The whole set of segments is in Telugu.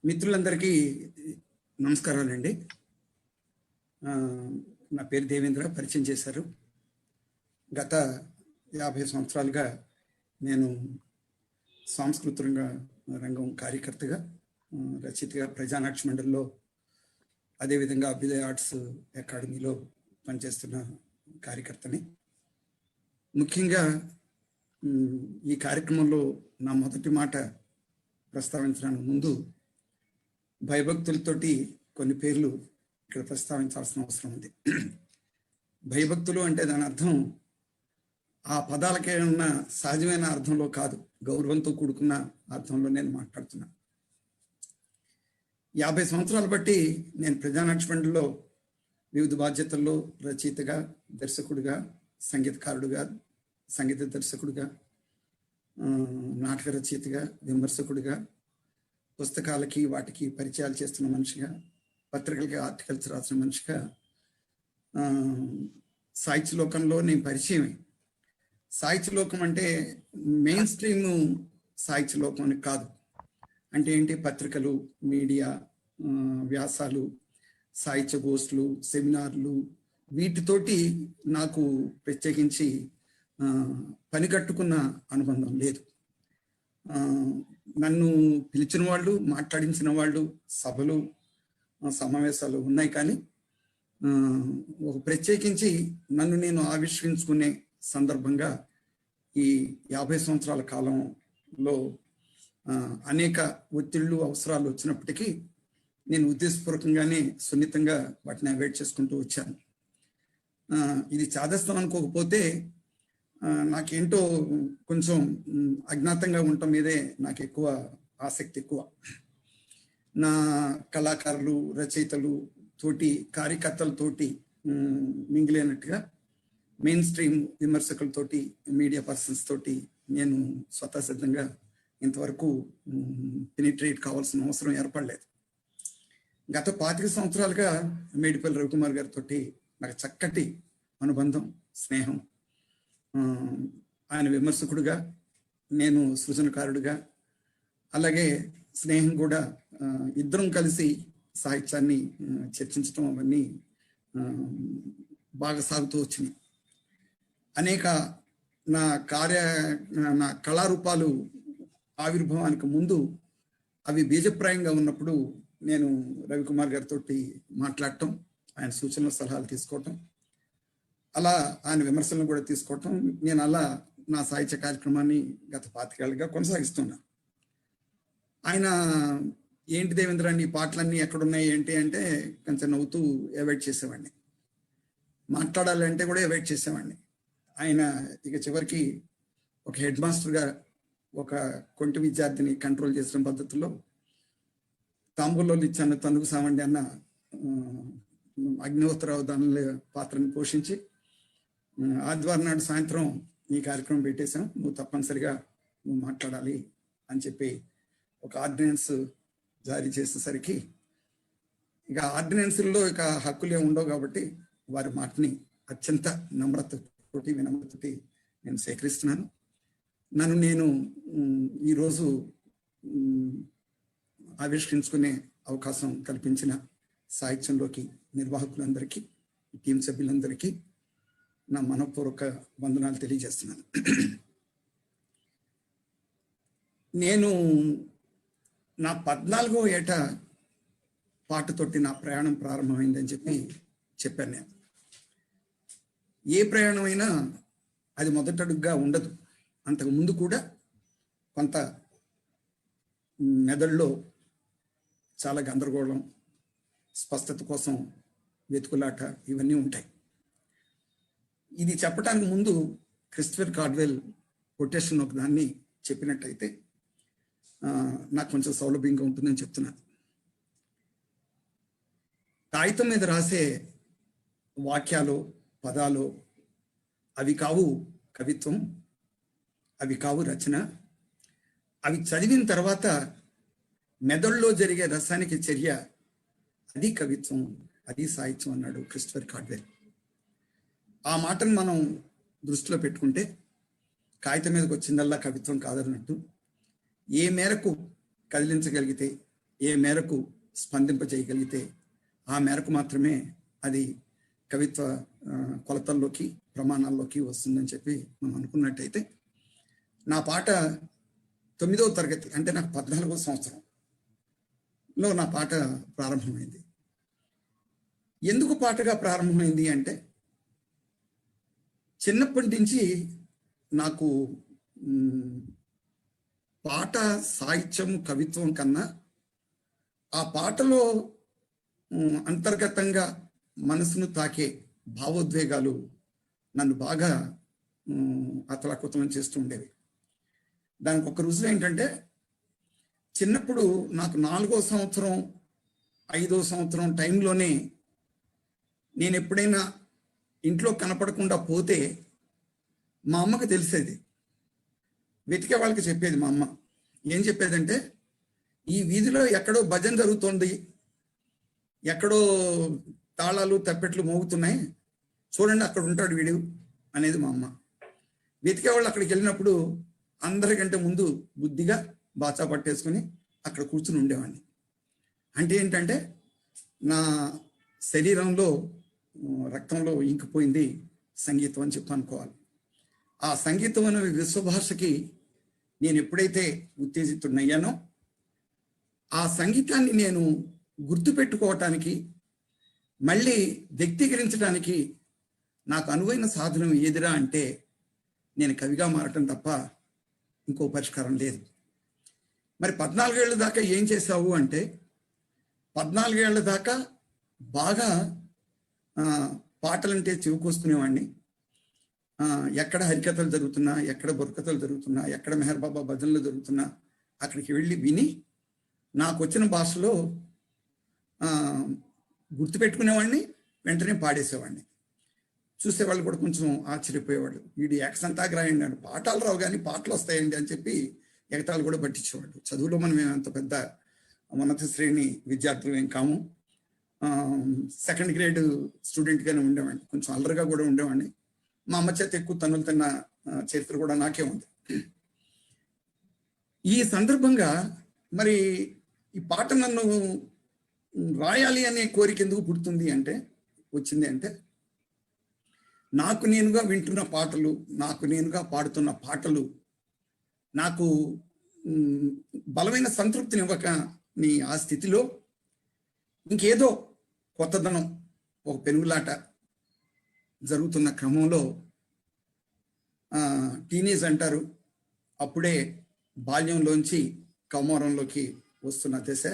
మిత్రులందరికీ నమస్కారాలండి. నా పేరు దేవేంద్ర, పరిచయం చేశారు. గత 50 సంవత్సరాలుగా నేను సాంస్కృతిక రంగం కార్యకర్తగా, రచయితగా ప్రజానాట్య మండలిలో, అదేవిధంగా అభ్యుదయ ఆర్ట్స్ అకాడమీలో పనిచేస్తున్న కార్యకర్తని. ముఖ్యంగా ఈ కార్యక్రమంలో నా మొదటి మాట ప్రస్తావించడానికి ముందు భయభక్తులతోటి కొన్ని పేర్లు ఇక్కడ ప్రస్తావించాల్సిన అవసరం ఉంది. భయభక్తులు అంటే దాని అర్థం ఆ పదాలకే ఉన్న సహజమైన అర్థంలో కాదు, గౌరవంతో కూడుకున్న అర్థంలో నేను మాట్లాడుతున్నా. 50 సంవత్సరాలు బట్టి నేను ప్రజానాట్య మండలిలో వివిధ బాధ్యతల్లో రచయితగా, దర్శకుడిగా, సంగీతకారుడుగా, సంగీత దర్శకుడిగా, నాటక రచయితగా, విమర్శకుడిగా, పుస్తకాలకి వాటికి పరిచయాలు చేస్తున్న మనిషిగా, పత్రికలకి ఆర్టికల్స్ రాసిన మనిషిగా, సాహిత్య లోకంలో నేను పరిచయమే. సాహిత్య లోకం అంటే మెయిన్ స్ట్రీమ్ సాహిత్య లోకం అని కాదు. అంటే ఏంటి? పత్రికలు, మీడియా, వ్యాసాలు, సాహిత్య గోష్ఠులు, సెమినార్లు, వీటితోటి నాకు ప్రత్యేకించి పని కట్టుకున్న అనుబంధం లేదు. నన్ను పిలిచిన వాళ్ళు, మాట్లాడించిన వాళ్ళు, సభలు, సమావేశాలు ఉన్నాయి, కానీ ఒక ప్రత్యేకించి నన్ను నేను ఆవిష్కరించుకునే సందర్భంగా ఈ 50 సంవత్సరాల కాలంలో అనేక ఒత్తిళ్ళు, అవసరాలు వచ్చినప్పటికీ నేను ఉద్దేశపూర్వకంగానే సున్నితంగా వాటిని అవాయిడ్ చేసుకుంటూ వచ్చాను. ఇది చాదస్తం అనుకోకపోతే నాకేంటో కొంచెం అజ్ఞాతంగా ఉండటం మీదే నాకు ఎక్కువ ఆసక్తి ఎక్కువ. నా కళాకారులు, రచయితలు తోటి, కార్యకర్తలతోటి మింగిలేనట్టుగా మెయిన్ స్ట్రీమ్ విమర్శకులతోటి, మీడియా పర్సన్స్ తోటి నేను స్వతసిద్ధంగా ఇంతవరకు పెనిట్రేట్ కావాల్సిన అవసరం ఏర్పడలేదు. గత 25 సంవత్సరాలుగా మేడిపల్లి రవికుమార్ గారితో నాకు చక్కటి అనుబంధం, స్నేహం. ఆయన విమర్శకుడుగా, నేను సృజనకారుడుగా, అలాగే స్నేహం కూడా. ఇద్దరం కలిసి సాహిత్యాన్ని చర్చించడం అవన్నీ బాగా సాగుతూ వచ్చినాయి. అనేక నా కళారూపాలు ఆవిర్భావానికి ముందు అవి బీజప్రాయంగా ఉన్నప్పుడు నేను రవికుమార్ గారితో మాట్లాడటం, ఆయన సూచనలు, సలహాలు తీసుకోవటం, అలా ఆయన విమర్శలను కూడా తీసుకోవటం, నేను అలా నా సాహిత్య కార్యక్రమాన్ని గత 25 ఏళ్ళుగా కొనసాగిస్తున్నా. ఆయన ఏంటి దేవేంద్ర, నీ పాటలన్నీ ఎక్కడున్నాయి ఏంటి అంటే కొంచెం నవ్వుతూ అవాయిడ్ చేసేవాడిని. మాట్లాడాలంటే కూడా అవాయిడ్ చేసేవాడిని. ఆయన ఇక చివరికి ఒక హెడ్ మాస్టర్గా ఒక కొంటి విద్యార్థిని కంట్రోల్ చేసిన పద్ధతిలో తాంబూల్లో ఇచ్చాను తందుకు సావండి అన్న అగ్నిహోత్రరావు దానిలో పాత్రను పోషించి ఆదివారం నాడు సాయంత్రం ఈ కార్యక్రమం పెట్టేశాం, నువ్వు తప్పనిసరిగా మాట్లాడాలి అని చెప్పి ఒక ఆర్డినెన్స్ జారీ చేసేసరికి ఇక ఆర్డినెన్స్లో ఇక హక్కులే ఉండవు కాబట్టి వారి మాటని అత్యంత నమ్రతతోటి, వినమ్రతతోటి నేను సేకరిస్తున్నాను. నన్ను నేను ఈరోజు ఆవిష్కరించుకునే అవకాశం కల్పించిన సాహిత్యంలోకి నిర్వాహకులందరికీ, టీం సభ్యులందరికీ నా మనపూర్వక వందనాలు తెలియజేస్తున్నాను. నేను నా 14వ ఏట పాటతోటి నా ప్రయాణం ప్రారంభమైందని చెప్పాను. నేను ఏ ప్రయాణమైనా అది మొదటడుగ్గా ఉండదు. అంతకుముందు కూడా కొంత మెదడులో చాలా గందరగోళం, స్పష్టత కోసం వెతుకులాట, ఇవన్నీ ఉంటాయి. ఇది చెప్పడానికి ముందు క్రిస్టోఫర్ కార్డ్వెల్ కొటేషన్ ఒక దాన్ని చెప్పినట్టయితే నాకు కొంచెం సౌలభ్యంగా ఉంటుందని చెప్తున్నాను. కాగితం మీద రాసే వాక్యాలు, పదాలు అవి కావు కవిత్వం, అవి కావు రచన. అవి చదివిన తర్వాత మెదడులో జరిగే రసానికి చర్య, అది కవిత్వం, అది సాహిత్యం అన్నాడు క్రిస్టోఫర్ కార్డ్వెల్. ఆ మాటను మనం దృష్టిలో పెట్టుకుంటే కాగితం మీదకి వచ్చిందల్లా కవిత్వం కాదన్నట్టు, ఏ మేరకు కదిలించగలిగితే, ఏ మేరకు స్పందింపజేయగలిగితే ఆ మేరకు మాత్రమే అది కవిత్వ కొలతల్లోకి ప్రమాణాల్లోకి వస్తుందని చెప్పి మనం అనుకున్నట్టయితే, నా పాట 9వ తరగతి అంటే నాకు 14వ సంవత్సరంలో నా పాట ప్రారంభమైంది. ఎందుకు పాటగా ప్రారంభమైంది అంటే, చిన్నప్పటి నుంచి నాకు పాట సాహిత్యం కవిత్వం కన్నా ఆ పాటలో అంతర్గతంగా మనసును తాకే భావోద్వేగాలు నన్ను బాగా అతలాకుతలం చేస్తూ ఉండేవి. దానికి ఒక రుజువు ఏంటంటే, చిన్నప్పుడు నాకు 4వ సంవత్సరం 5వ సంవత్సరం టైంలోనే నేను ఎప్పుడైనా ఇంట్లో కనపడకుండా పోతే మా అమ్మకి తెలిసేది. వెతికే వాళ్ళకి చెప్పేది మా అమ్మ. ఏం చెప్పేదంటే, ఈ వీధిలో ఎక్కడో భజన జరుగుతోంది, ఎక్కడో తాళాలు తప్పెట్లు మోగుతున్నాయి, చూడండి అక్కడ ఉంటాడు వీడు అనేది మా అమ్మ. వెతికే వాళ్ళు అక్కడికి వెళ్ళినప్పుడు అందరికంటే ముందు బుద్ధిగా బాచా పట్టేసుకుని అక్కడ కూర్చుని ఉండేవాడిని. అంటే ఏంటంటే, నా శరీరంలో రక్తంలో ఇంకిపోయింది సంగీతం అని చెప్పి అనుకోవాలి. ఆ సంగీతం అనే విశ్వభాషకి నేను ఎప్పుడైతే ఉత్తేజితుడయ్యానో, ఆ సంగీతాన్ని నేను గుర్తుపెట్టుకోవటానికి, మళ్ళీ వ్యక్తీకరించడానికి నాకు అనువైన సాధనం ఏదిరా అంటే నేను కవిగా మారటం తప్ప ఇంకో పరిష్కారం లేదు. మరి 14 ఏళ్ళ దాకా ఏం చేశావు అంటే, 14 ఏళ్ళ దాకా బాగా పాటలంటే చెవికొస్తునేవాడిని. ఎక్కడ హరికథలు జరుగుతున్నా, ఎక్కడ బుర్రకథలు జరుగుతున్నా, ఎక్కడ మెహర్ బాబా భజనలు జరుగుతున్నా అక్కడికి వెళ్ళి విని నాకు వచ్చిన భాషలో గుర్తుపెట్టుకునేవాడిని, వెంటనే పాడేసేవాడిని. చూసేవాళ్ళు కూడా కొంచెం ఆశ్చర్యపోయేవాళ్ళు, వీడి యాక్సెంట్ రాయండి అని. పాఠాలు రావు కానీ పాటలు వస్తాయండి అని చెప్పి ఎగతాలు కూడా పట్టించేవాళ్ళు. చదువులో మనం అంత పెద్ద ఉన్నత శ్రేణి విద్యార్థులు ఏం కాము. 2nd గ్రేడ్ స్టూడెంట్గానే ఉండేవాడిని, కొంచెం అల్లరిగా కూడా ఉండేవాడిని. మా అమ్మ చేత ఎక్కువ తన్నులు తిన్న చరిత్ర కూడా నాకే ఉంది. ఈ సందర్భంగా మరి ఈ పాట నన్ను రాయాలి అనే కోరిక ఎందుకు వచ్చింది అంటే, నాకు నేనుగా వింటున్న పాటలు, నాకు నేనుగా పాడుతున్న పాటలు నాకు బలమైన సంతృప్తిని ఇవ్వక నీ ఆ స్థితిలో ఇంకేదో కొత్తదనం, ఒక పెనుగులాట జరుగుతున్న క్రమంలో టీనేజ్ అంటారు, అప్పుడే బాల్యంలోంచి కౌమారంలోకి వస్తున్న దశ.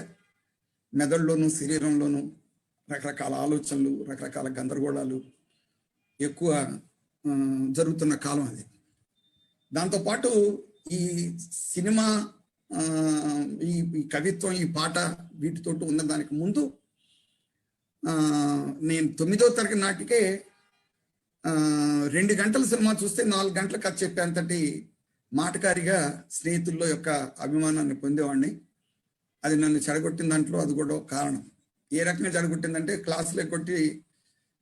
మెదడులోను శరీరంలోనూ రకరకాల ఆలోచనలు, రకరకాల గందరగోళాలు ఎక్కువ జరుగుతున్న కాలం అది. దాంతోపాటు ఈ సినిమా, ఈ కవిత్వం, ఈ పాట వీటితోటి ఉన్న దానికి ముందు నేను 9వ తరగతి నాటికే 2 గంటల సినిమా చూస్తే 4 గంటల కథ చెప్పేంతటి మాటకారిగా స్నేహితుల్లో యొక్క అభిమానాన్ని పొందేవాడిని. అది నన్ను చెడగొట్టిన దాంట్లో అది కూడా కారణం. ఏ రకంగా చెడగొట్టిందంటే, క్లాసులో కొట్టి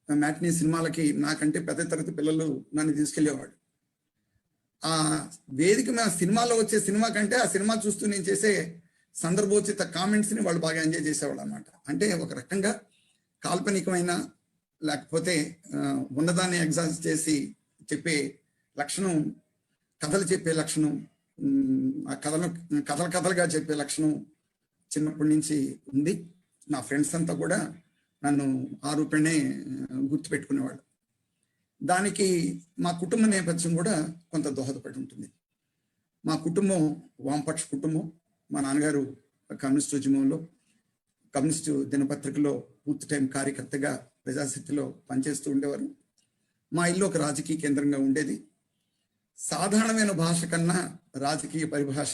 మ్యాట్నీ సినిమాలకి నాకంటే పెద్ద తరగతి పిల్లలు నన్ను తీసుకెళ్లేవాడు. ఆ వేదిక మీద సినిమాలో వచ్చే సినిమా కంటే ఆ సినిమా చూస్తూ నేను చేసే సందర్భోచిత కామెంట్స్ని వాళ్ళు బాగా ఎంజాయ్ చేసేవాళ్ళు అనమాట. అంటే ఒక రకంగా కాల్పనికమైన, లేకపోతే ఉన్నదాన్ని ఎగ్జాస్ట్ చేసి చెప్పే లక్షణం, కథలు చెప్పే లక్షణం, ఆ కథలుగా చెప్పే లక్షణం చిన్నప్పటి నుంచి ఉంది. నా ఫ్రెండ్స్ అంతా కూడా నన్ను ఆ రూపేణే గుర్తుపెట్టుకునేవాళ్ళు. దానికి మా కుటుంబ నేపథ్యం కూడా కొంత దోహదపడి ఉంటుంది. మా కుటుంబం వామపక్ష కుటుంబం. మా నాన్నగారు కమ్యూనిస్టు ఉద్యమంలో, కమ్యూనిస్టు దినపత్రికలో పూర్తి టైం కార్యకర్తగా ప్రజాశక్తిలో పనిచేస్తూ ఉండేవారు. మా ఇల్లు ఒక రాజకీయ కేంద్రంగా ఉండేది. సాధారణమైన భాష కన్నా రాజకీయ పరిభాష,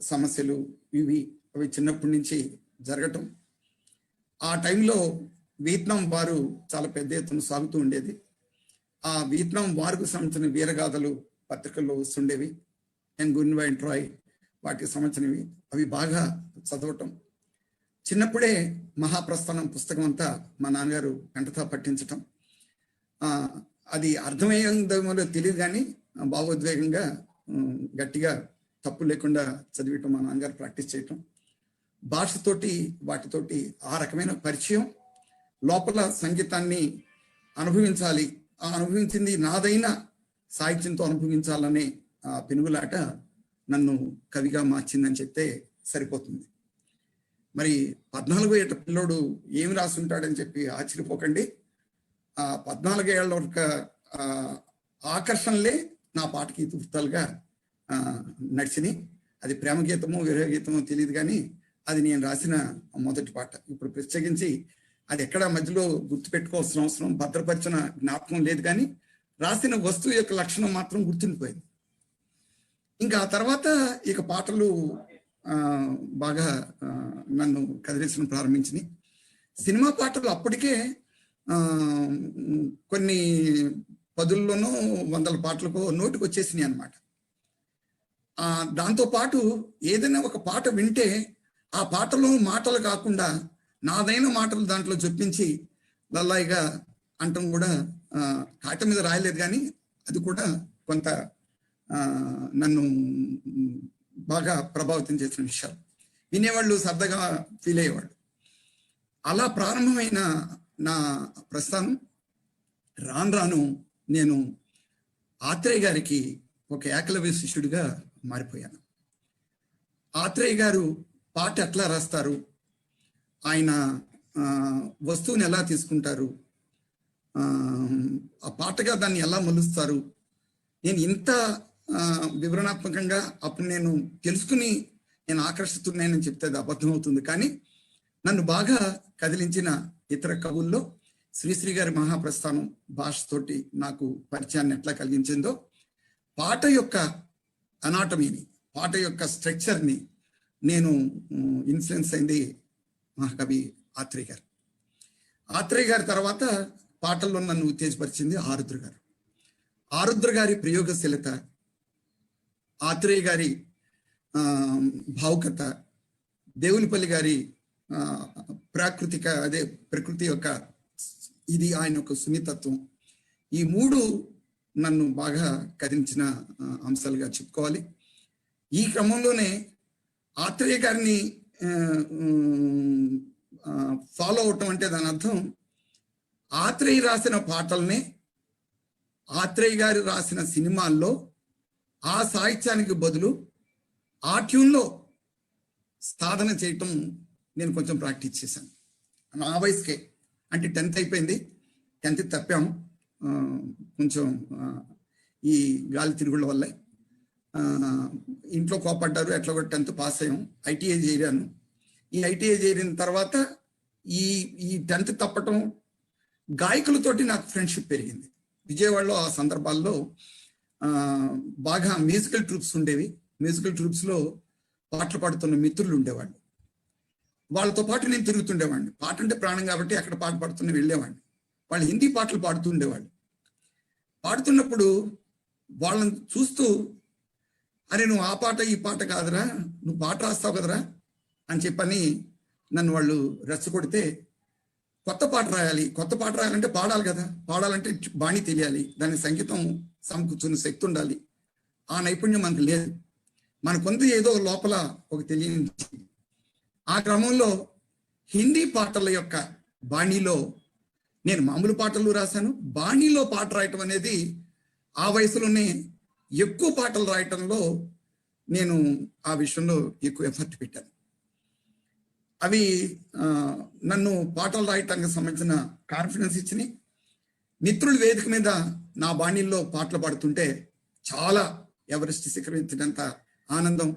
సమస్యలు అవి చిన్నప్పటి నుంచి జరగటం. ఆ టైంలో వియత్నాం వారు చాలా పెద్ద ఎత్తున సాగుతూ ఉండేది. ఆ వియత్నాం వారికి సంబంధించిన వీరగాథలు పత్రికల్లో వస్తుండేవి. గున్వైన్ ట్రాయ్ వాటికి సంబంధించినవి, అవి బాగా చదవటం. చిన్నప్పుడే మహాప్రస్థానం పుస్తకం అంతా మా నాన్నగారు కంటతా పట్టించటం. అది అర్థమయ్యేదేమో తెలియదు కానీ భావోద్వేగంగా గట్టిగా తప్పు లేకుండా చదివటం మా నాన్నగారు ప్రాక్టీస్ చేయటం. భాషతోటి వాటితోటి ఆ రకమైన పరిచయం, లోపల సంగీతాన్ని అనుభవించాలి, ఆ అనుభవించింది నాదైన సాహిత్యంతో అనుభవించాలనే ఆ పెనుగులాట నన్ను కవిగా మార్చిందని చెప్తే సరిపోతుంది. మరి 14 ఏట పిల్లోడు ఏమి రాసుంటాడని చెప్పి ఆశ్చర్యపోకండి. ఆ 14 ఏళ్ల వరకు ఆకర్షణలే నా పాటకి ఇతివృత్తాలుగా నడిచినాయి. అది ప్రేమ గీతమో విరహ గీతమో తెలియదు, కానీ అది నేను రాసిన మొదటి పాట. ఇప్పుడు ప్రత్యేకించి అది ఎక్కడ మధ్యలో గుర్తు పెట్టుకోవాల్సిన అవసరం, భద్రపరిచిన జ్ఞాపకం లేదు, కానీ రాసిన వస్తువు యొక్క లక్షణం మాత్రం గుర్తుండిపోయింది. ఇంకా ఆ తర్వాత ఇక పాటలు బాగా నన్ను కదిలించడం ప్రారంభించినాయి. సినిమా పాటలు అప్పటికే కొన్ని 10లోనో 100 పాటలకు నోటికి వచ్చేసినాయి అన్నమాట. దాంతోపాటు ఏదైనా ఒక పాట వింటే ఆ పాటలో మాటలు కాకుండా నాదైన మాటలు దాంట్లో చొప్పించి లల్లాయిగా అంటం కూడా కాగితం మీద రాయలేదు, కానీ అది కూడా కొంత నన్ను బాగా ప్రభావితం చేసిన విషయాలు. వినేవాళ్ళు సరదాగా ఫీల్ అయ్యేవాళ్ళు. అలా ప్రారంభమైన నా ప్రస్థానం రాను రాను నేను ఆత్రేయ గారికి ఒక ఏకలవ్య శిష్యుడిగా మారిపోయాను. ఆత్రేయ గారు పాట ఎట్లా రాస్తారు, ఆయన వస్తువుని ఎలా తీసుకుంటారు, ఆ పాటగా దాన్ని ఎలా మలుస్తారు, నేను ఇంత వివరణాత్మకంగా అప్పుడు నేను తెలుసుకుని నేను ఆకర్షితున్నానని చెప్తే అది అబద్ధం అవుతుంది. కానీ నన్ను బాగా కదిలించిన ఇతర కవుల్లో శ్రీశ్రీ గారి మహాప్రస్థానం భాషతోటి నాకు పరిచయాన్ని ఎట్లా కలిగించిందో, పాట యొక్క అనాటమీని, పాట యొక్క స్ట్రక్చర్ని నేను ఇన్ఫ్లుయెన్స్ అయింది మహాకవి ఆత్రేయ గారు. ఆత్రేయ గారి తర్వాత పాటల్లో నన్ను ఉత్తేజపరిచింది ఆరుద్ర గారు. ఆరుద్ర గారి ప్రయోగశీలత, ఆత్రేయ గారి భావుకత, దేవులపల్లి గారి ప్రాకృతిక అదే ప్రకృతి యొక్క ఇది ఆయన యొక్క సున్నితత్వం, ఈ మూడు నన్ను బాగా కదిలించిన అంశాలుగా చెప్పుకోవాలి. ఈ క్రమంలోనే ఆత్రేయ గారిని ఫాలో అవటం అంటే దాని అర్థం ఆత్రేయ రాసిన పాటల్నే ఆత్రేయ గారు రాసిన సినిమాల్లో ఆ సాహిత్యానికి బదులు ఆ ట్యూన్లో సాధన చేయటం నేను కొంచెం ప్రాక్టీస్ చేశాను. నా వయసుకే, అంటే 10th అయిపోయింది, 10th తప్పాము కొంచెం ఈ గాలి తిరుగుళ్ళ వల్లే. ఇంట్లో కోపడ్డారు, ఎట్లా కూడా 10th పాస్ అయ్యాం. ఐటీఐ చేరాను. ఈ ఐటీఐ చేరిన తర్వాత ఈ 10th తప్పటం, గాయకులతోటి నాకు ఫ్రెండ్షిప్ పెరిగింది. విజయవాడలో ఆ సందర్భాల్లో బాగా మ్యూజికల్ ట్రూప్స్ ఉండేవి. మ్యూజికల్ ట్రూప్స్లో పాటలు పాడుతున్న మిత్రులు ఉండేవాళ్ళు. వాళ్ళతో పాటు నేను తిరుగుతుండేవాడిని. పాట అంటే ప్రాణం కాబట్టి అక్కడ పాట పాడుతున్న వెళ్ళేవాడిని. వాళ్ళు హిందీ పాటలు పాడుతుండేవాళ్ళు. పాడుతున్నప్పుడు వాళ్ళని చూస్తూ, అరే నువ్వు ఆ పాట ఈ పాట కాదురా, నువ్వు పాట రాస్తావు కదరా అని చెప్పని నన్ను వాళ్ళు రెచ్చగొడితే, కొత్త పాట రాయాలి, కొత్త పాట రాయాలంటే పాడాలి కదా, పాడాలంటే బాణి తెలియాలి, దాని సంగీతం సమకూర్చున్న శక్తి ఉండాలి. ఆ నైపుణ్యం మనకు లేదు, మనకుంది ఏదో లోపల ఒక తెలియని. ఆ క్రమంలో హిందీ పాటల యొక్క బాణీలో నేను మామూలు పాటలు రాశాను. బాణీలో పాట రాయటం అనేది ఆ వయసులోనే ఎక్కువ పాటలు రాయటంలో నేను ఆ విషయంలో ఎక్కువ ఎఫర్ట్ పెట్టాను. అవి నన్ను పాటలు రాయటానికి సంబంధించిన కాన్ఫిడెన్స్ ఇచ్చినాయి. మిత్రుల వేదిక మీద నా బాణీల్లో పాటలు పాడుతుంటే చాలా ఎవరెస్ట్ శిఖరం ఎత్తినంత ఆనందం.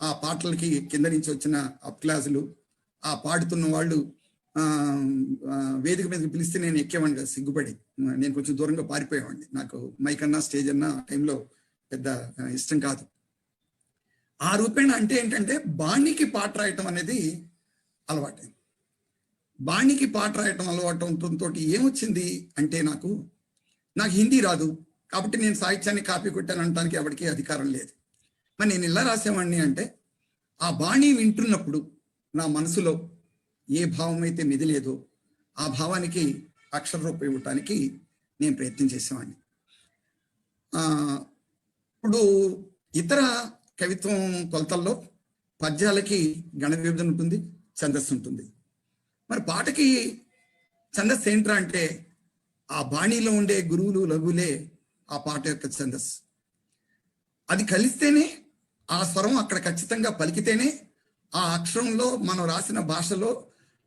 ఆ పాటలకి కింద నుంచి వచ్చిన అప్ క్లాసులు, ఆ పాడుతున్న వాళ్ళు వేదిక మీద పిలిస్తే నేను ఎక్కేవాడిని కదా, సిగ్గుపడి నేను కొంచెం దూరంగా పారిపోయేవాడిని. నాకు మైక్ అన్నా స్టేజ్ అన్నా టైంలో పెద్ద ఇష్టం కాదు. ఆ రూపేణ అంటే ఏంటంటే బాణీకి పాట రాయటం అనేది అలవాటైంది. బాణీకి పాట రాయటం అలవాటు ఉండటంతో ఏమొచ్చింది అంటే నాకు హిందీ రాదు కాబట్టి నేను సాహిత్యాన్ని కాపీ కొట్టాను అనడానికి ఎవరికి అధికారం లేదు. మరి నేను ఇలా రాసేవాడిని అంటే ఆ బాణీ వింటున్నప్పుడు నా మనసులో ఏ భావం అయితే మెదిలేదో ఆ భావానికి అక్షర రూపం ఇవ్వటానికి నేను ప్రయత్నం చేసేవాడిని. ఇప్పుడు ఇతర కవిత్వం కొలతల్లో పద్యాలకి గణ విభజన ఉంటుంది, ఛందస్సు ఉంటుంది. మరి పాటకి ఛందస్సు ఏంట్రా అంటే ఆ బాణీలో ఉండే గురువులు లఘులే ఆ పాట యొక్క ఛందస్సు. అది కలిస్తేనే ఆ స్వరం అక్కడ ఖచ్చితంగా పలికితేనే, ఆ అక్షరంలో మనం రాసిన భాషలో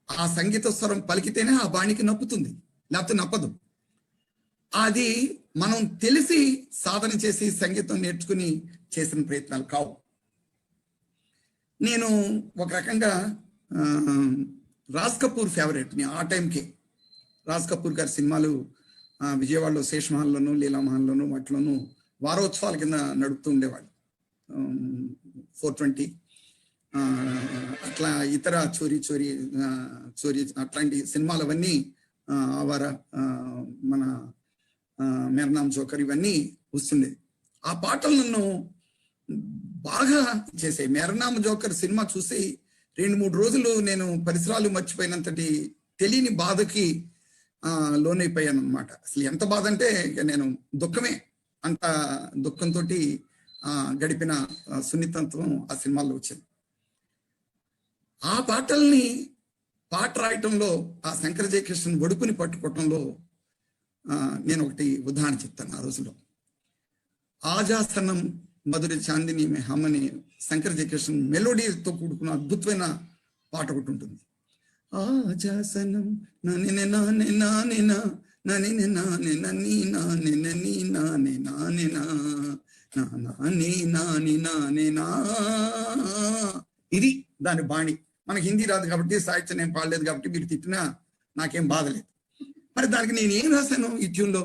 ఆ సంగీత స్వరం పలికితేనే ఆ బాణికి నప్పుతుంది, లేకపోతే నప్పదు. అది మనం తెలిసి సాధన చేసి సంగీతం నేర్చుకుని చేసిన ప్రయత్నాలు కావు. నేను ఒక రకంగా రాజ్ కపూర్ ఫేవరెట్ని ఆ టైంకి. రాజ్ కపూర్ గారి సినిమాలు విజయవాడలో శేషమహల్లోను, లీలామహల్లోను వాటిలోనూ వారోత్సవాల కింద నడుపుతూ ఉండేవాళ్ళు. 420 అట్లా ఇతర చోరీ చోరీ చోరీ అట్లాంటి సినిమాలు అవన్నీ మన మేరా నామ్ జోకర్ ఇవన్నీ వస్తుండేది. ఆ పాటలు నన్ను బాగా చేసాయి. మేరా నామ్ జోకర్ సినిమా చూసి 2-3 రోజులు నేను పరిసరాలు మర్చిపోయినంతటి తెలియని బాధకి లోనైపోయాను అనమాట. అసలు ఎంత బాధ అంటే నేను దుఃఖమే, అంత దుఃఖంతో గడిపిన సున్నితత్వం ఆ సినిమాల్లో వచ్చింది. ఆ పాటల్ని పాట రాయటంలో ఆ శంకర జయకృష్ణ ఒడుపుని పట్టుకోవటంలో నేను ఒకటి ఉదాహరణ చెప్తాను. ఆ రోజులో ఆజాసనం మధుర చాందిని మే హమని శంకర జయకృష్ణ మెలోడీతో కూడుకున్న అద్భుతమైన పాట ఒకటి ఉంటుంది. ఆజాసనం నని నాని నాని నని నాని నని నాని నని నాని నాని నాని నాని నాని నా. ఇది దాని బాణి. మనకి హిందీ రాదు కాబట్టి, సాహిత్యం నేను పాడలేదు కాబట్టి మీరు తిట్టినా నాకేం బాధలేదు. మరి దానికి నేను ఏం రాశాను ఈ ట్యూన్లో?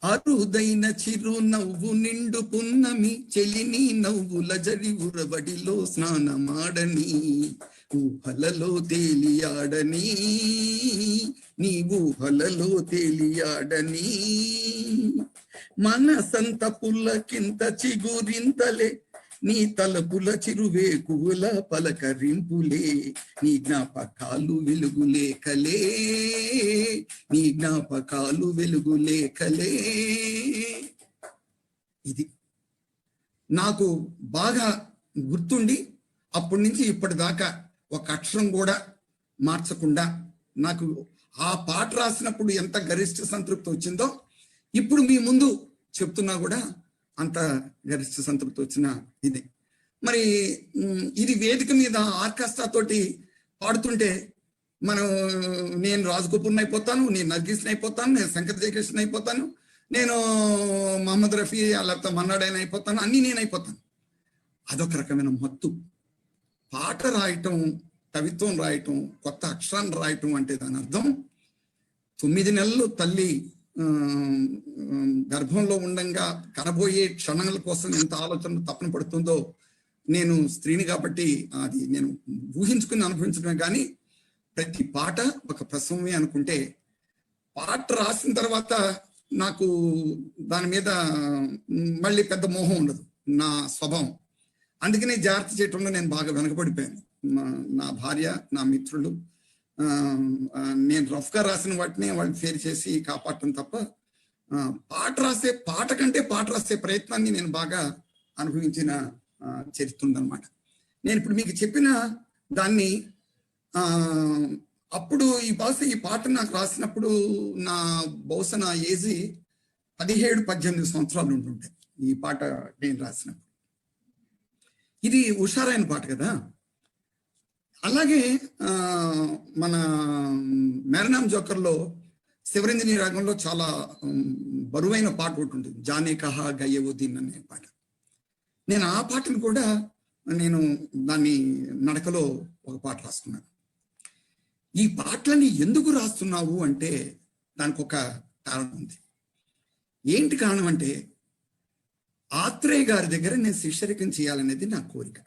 అరుదైన చిరు నవ్వు నిండు పున్నమి చెలిని నవ్వుల జరి ఉరబడిలో స్నానమాడని ఊహలలో తేలియాడని నీ ఊహలలో తేలియాడని మనసంత పుల్లకింత చిగురింతలే నీ తలపుల చిరువేకుల పలకరింపులే నీ జ్ఞాపకాలు వెలుగులేకలే నీ జ్ఞాపకాలు వెలుగులేకలే. ఇది నాకు బాగా గుర్తుండి అప్పటి నుంచి ఇప్పటిదాకా ఒక అక్షరం కూడా మార్చకుండా నాకు ఆ పాట రాసినప్పుడు ఎంత గరిష్ట సంతృప్తి వచ్చిందో ఇప్పుడు మీ ముందు చెప్తున్నా కూడా అంత గరిష్ట సంతృప్తి వచ్చిన ఇది. మరి ఇది వేదిక మీద ఆర్కెస్ట్రా తోటి పాడుతుంటే నేను రాజగోపూర్ని అయిపోతాను, నేను నర్గీస్ని అయిపోతాను, నేను శంకర్ జయకృష్ణ అయిపోతాను, నేను మహమ్మద్ రఫీ లేకపోతే మన్నాడైన అయిపోతాను, అన్నీ నేను అయిపోతాను. అదొక రకమైన మత్తు. పాట రాయటం, కవిత్వం రాయటం, కొత్త అక్షరాన్ని రాయటం అంటే దాని అర్థం 9 నెలలు తల్లి గర్భంలో ఉండంగా కనబోయే క్షణాల కోసం ఎంత ఆలోచన తపన పడుతుందో నేను స్త్రీని కాబట్టి అది నేను ఊహించుకుని అనుభవించడమే. కానీ ప్రతి పాట ఒక ప్రసవమే అనుకుంటే, పాట రాసిన తర్వాత నాకు దాని మీద మళ్ళీ పెద్ద మోహం ఉండదు, నా స్వభావం. అందుకనే జాగ్రత్త చేయటంలో నేను బాగా వెనకబడిపోయాను. నా భార్య, నా మిత్రులు నేను రఫ్గా రాసిన వాటిని వాళ్ళు ఫేర్ చేసి కాపాడటం తప్ప పాట కంటే పాట రాసే ప్రయత్నాన్ని నేను బాగా అనుభవించిన చరిత్ర ఉందన్నమాట. నేను ఇప్పుడు మీకు చెప్పిన దాన్ని అప్పుడు ఈ పాట నాకు రాసినప్పుడు బహుశా నా ఏజ్ 17-18 సంవత్సరాలు ఉంటుంటాయి ఈ పాట నేను రాసినప్పుడు. ఇది హుషారైన పాట కదా. అలాగే మన మేరా నామ్ జోకర్లో శివరంజని రాగంలో చాలా బరువైన పాట ఒకటి ఉంటుంది, జానే కహా గయ్యవుద్దీన్ అనే పాట. నేను ఆ పాటను కూడా నేను దాన్ని నడకలో ఒక పాట రాసుకున్నాను. ఈ పాటలని ఎందుకు రాస్తున్నావు అంటే దానికి ఒక కారణం ఉంది. ఏంటి కారణం అంటే, ఆత్రేయ గారి దగ్గర నేను శిష్యరికం చేయాలనేది నా కోరిక.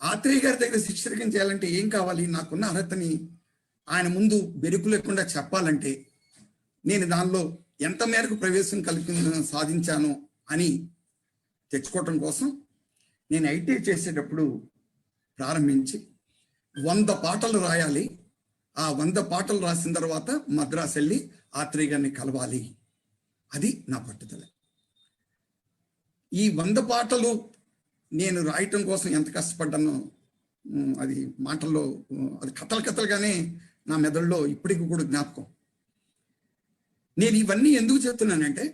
ఆత్రేయ గారి దగ్గర శిష్యరికం చేయాలంటే ఏం కావాలి? నాకున్న అర్హతని ఆయన ముందు బెరుకు లేకుండా చెప్పాలంటే నేను దానిలో ఎంత మేరకు ప్రవేశం సాధించాను అని తెచ్చుకోవటం కోసం నేను ఐటీఐ చేసేటప్పుడు ప్రారంభించి 100 పాటలు రాయాలి. ఆ 100 పాటలు రాసిన తర్వాత మద్రాసు వెళ్ళి ఆత్రేయ గారిని కలవాలి. అది నా పట్టుదల. ఈ 100 పాటలు నేను రాయటం కోసం ఎంత కష్టపడ్డానో అది మాటల్లో అది కథలుగానే నా మెదడులో ఇప్పటికి కూడా జ్ఞాపకం. నేను ఇవన్నీ ఎందుకు చెప్తున్నానంటే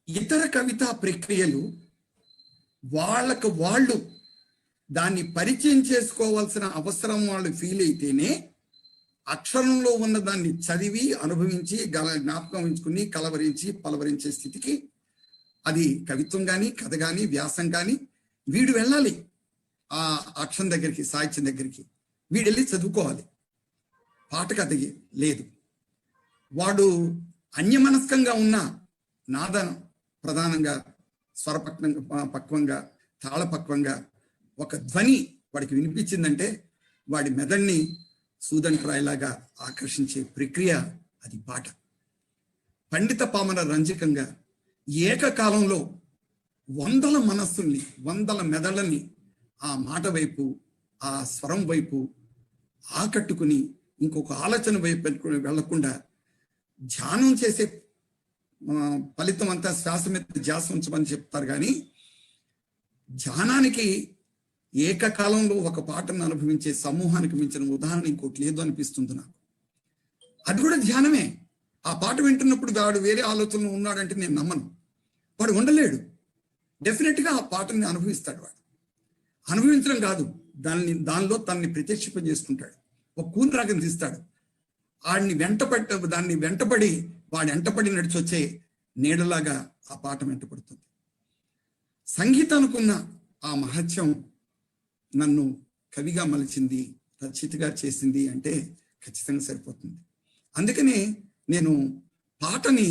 ఇతర కవితా ప్రక్రియలు వాళ్ళకు వాళ్ళు దాన్ని పరిచయం చేసుకోవాల్సిన అవసరం వాళ్ళు ఫీల్ అయితేనే అక్షరంలో ఉన్న దాన్ని చదివి అనుభవించి జ్ఞాపకం ఉంచుకుని కలవరించి పలవరించే స్థితికి అది కవిత్వం కానీ కథ కానీ వ్యాసం కానీ వీడు వెళ్ళాలి. ఆ అక్షరం దగ్గరికి, సాహిత్యం దగ్గరికి వీడు వెళ్ళి చదువుకోవాలి. పాటకు అది లేదు. వాడు అన్యమనస్కంగా ఉన్న నాద ప్రధానంగా పక్వంగా తాళపక్వంగా ఒక ధ్వని వాడికి వినిపించిందంటే వాడి మెదడుని సూదంట్రాయిలాగా ఆకర్షించే ప్రక్రియ అది పాట. పండిత పామర రంజకంగా ఏకకాలంలో వందల మనస్సుల్ని, వందల మెదళ్ళని ఆ మాట వైపు, ఆ స్వరం వైపు ఆకట్టుకుని ఇంకొక ఆలోచన వైపు వెళ్లకుండా ధ్యానం చేసే ఫలితం అంతా శ్వాస మీద ధ్యాస ఉంచమని చెప్తారు. కానీ ధ్యానానికి ఏకకాలంలో ఒక పాటను అనుభవించే సమూహానికి మించిన ఉదాహరణ ఇంకోటి లేదు అనిపిస్తుంది నాకు. అది కూడా ధ్యానమే. ఆ పాట వింటున్నప్పుడు వాడు వేరే ఆలోచనలు ఉన్నాడంటే నేను నమ్మను. వాడు ఉండలేడు. డెఫినెట్గా ఆ పాటని అనుభవిస్తాడు. వాడు అనుభవించడం కాదు, దానిలో తనని ప్రత్యక్షింప చేసుకుంటాడు. ఒక కూని రాగం తీస్తాడు. దాన్ని వెంటపడి వాడు వెంటపడి నడిచి వచ్చే నీడలాగా ఆ పాట వెంటపడుతుంది. సంగీతానికున్న ఆ మహత్యం నన్ను కవిగా మలిచింది, రచయితగా చేసింది అంటే ఖచ్చితంగా సరిపోతుంది. అందుకనే నేను పాటని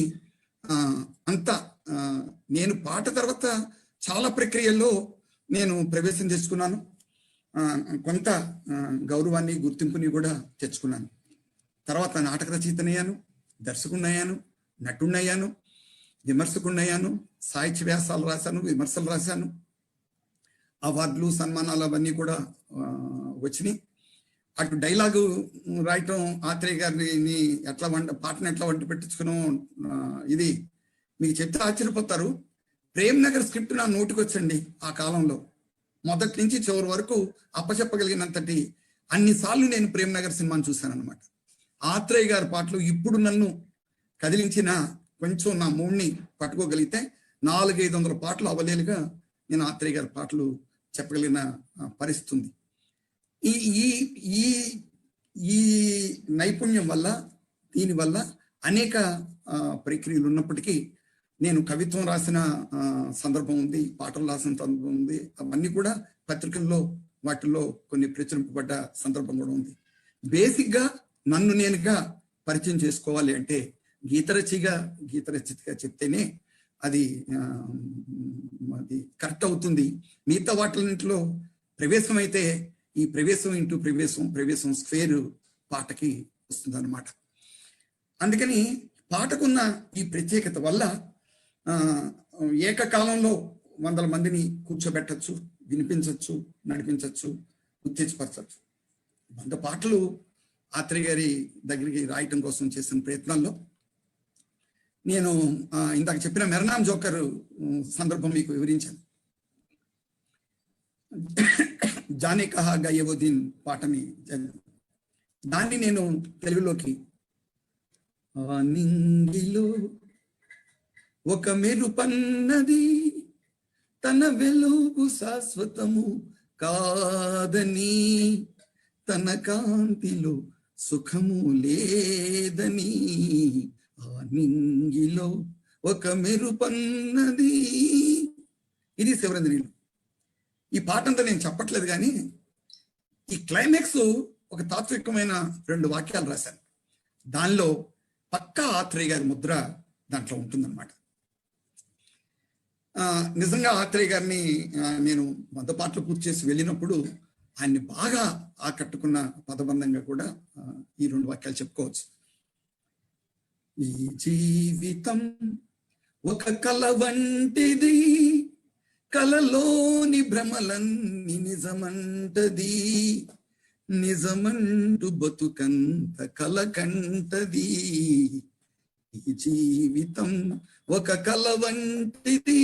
నేను పాట తర్వాత చాలా ప్రక్రియల్లో నేను ప్రవేశం తెచ్చుకున్నాను. కొంత గౌరవాన్ని, గుర్తింపుని కూడా తెచ్చుకున్నాను. తర్వాత నాటక రచయితనయ్యాను, దర్శకుడినయ్యాను, నటుడినయ్యాను, విమర్శకుడినయ్యాను, సాహిత్య వ్యాసాలు రాశాను, విమర్శలు రాశాను. అవార్డులు, సన్మానాలు అవన్నీ కూడా వచ్చినాయి. అటు డైలాగు రాయటం, ఆత్రేయ గారిని పాటను ఎట్లా వంట పెట్టించుకున్నాం, ఇది మీకు చెప్తే ఆశ్చర్యపోతారు. ప్రేమ్ నగర్ స్క్రిప్ట్ నా నోటికి వచ్చండి. ఆ కాలంలో మొదటి నుంచి చివరి వరకు అప్పచెప్పగలిగినంతటి అన్నిసార్లు నేను ప్రేమ్ నగర్ సినిమాను చూశాను అనమాట. ఆత్రేయ గారి పాటలు ఇప్పుడు నన్ను కదిలించిన, కొంచెం నా మూడ్ని పట్టుకోగలిగితే 400-500 పాటలు అవలేలుగా నేను ఆత్రేయ గారి పాటలు చెప్పగలిగిన పరిస్థితి ఉంది. ఈ నైపుణ్యం వల్ల, దీనివల్ల అనేక ప్రక్రియలు ఉన్నప్పటికీ నేను కవిత్వం రాసిన సందర్భం ఉంది, పాటలు రాసిన సందర్భం ఉంది. అవన్నీ కూడా పత్రికల్లో వాటిల్లో కొన్ని ప్రచురింపబడ్డ సందర్భం కూడా ఉంది. బేసిక్గా నన్ను నేనుగా పరిచయం చేసుకోవాలి అంటే గీత రచయితగా చెప్తేనే అది కరెక్ట్ అవుతుంది. మిగతా వాటిలో ప్రవేశం అయితే ఈ ప్రవేశం స్క్వేర్ పాటకి వస్తుంది అన్నమాట. అందుకని పాటకున్న ఈ ప్రత్యేకత వల్ల ఏకకాలంలో 100 మందిని కూర్చోబెట్టచ్చు, వినిపించవచ్చు, నడిపించవచ్చు, ఉత్తేజపరచచ్చు. 100 పాటలు ఆత్రేయ గారి దగ్గరికి రాయటం కోసం చేసిన ప్రయత్నాల్లో నేను ఇందాక చెప్పిన మెర్నామ్ జోకర్ సందర్భం మీకు వివరించాను. జానే కహా గయే దిన్ పాటని దాన్ని నేను తెలుగులోకి నింగిలో ఒక మెరుపన్నది తన వెలుగు శాశ్వతము కాదని, తన కాంతిలో సుఖము లేదని, ఆ నింగిలో ఒక మెరుపన్నది. ఇది శివరంజనిలో. ఈ పాట అంతా నేను చెప్పట్లేదు, కానీ ఈ క్లైమాక్స్ ఒక తాత్వికమైన 2 వాక్యాలు రాశాను. దానిలో పక్కా ఆత్రేయ గారి ముద్ర దాంట్లో ఉంటుందన్నమాట. నిజంగా ఆత్రేయ గారిని నేను 100 పాటలు పూర్తి చేసి వెళ్ళినప్పుడు ఆయన్ని బాగా ఆకట్టుకున్న పదబంధంగా కూడా ఈ 2 వాక్యాలు చెప్పుకోవచ్చు. ఈ జీవితం ఒక కల వంటిది, కలలోని భ్రమలన్నీ నిజమంటది, నిజమంటూ బతుకంత కల కంటది. ఈ జీవితం ఒక కల వంటిది,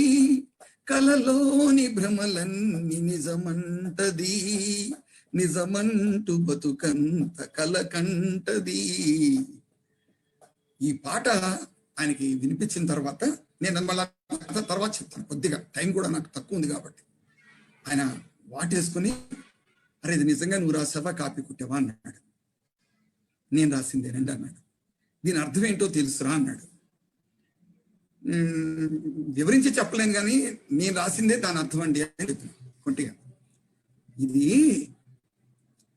కలలోని భ్రమలన్నీ నిజమంటది, నిజమంటూ బతుకంత కలకంటది. ఈ పాట ఆయనకి వినిపించిన తర్వాత నేను మళ్ళా తర్వాత చెప్తాను, కొద్దిగా టైం కూడా నాకు తక్కువ ఉంది కాబట్టి. ఆయన వాటేసుకుని, అరే ఇది నిజంగా నువ్వు రాసావా, కాపీ కుట్టావా అన్నాడు. నేను రాసిందేనండి అన్నాడు. దీని అర్థం ఏంటో తెలుసురా అన్నాడు. వివరించి చెప్పలేను కానీ నేను రాసిందే దాని అర్థం అండి అని చెప్పిన కొంటిగా. ఇది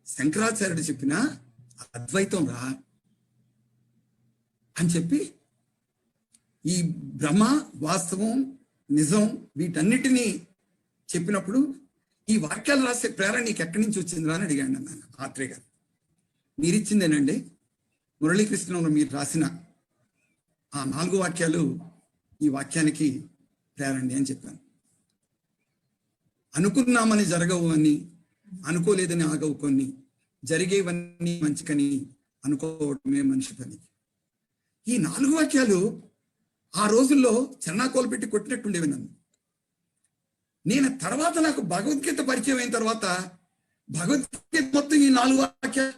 శంకరాచార్యుడు చెప్పిన అద్వైతం రా అని చెప్పి, ఈ బ్రహ్మ వాస్తవం నిజం వీటన్నిటినీ చెప్పినప్పుడు ఈ వాక్యాలు రాసే ప్రేరణ నీకు ఎక్కడి నుంచి వచ్చిందిరా అని అడిగాడు నన్ను ఆత్రేయ గారు. మీరిచ్చిందేనండి, మురళీకృష్ణంలో మీరు రాసిన ఆ 4 వాక్యాలు ఈ వాక్యానికి ప్రేరణి అని చెప్పాను. అనుకున్నామని జరగవు అని, అనుకోలేదని ఆగవు కొన్ని, జరిగేవన్నీ మంచికని అనుకోవటమే మనిషి పని. ఈ 4 వాక్యాలు ఆ రోజుల్లో చెన్నాకోలు పెట్టి కొట్టినట్టుండేవి నన్ను. నేను తర్వాత నాకు భగవద్గీత పరిచయం అయిన తర్వాత భగవద్గీత మొత్తం ఈ 4 వాక్యాలు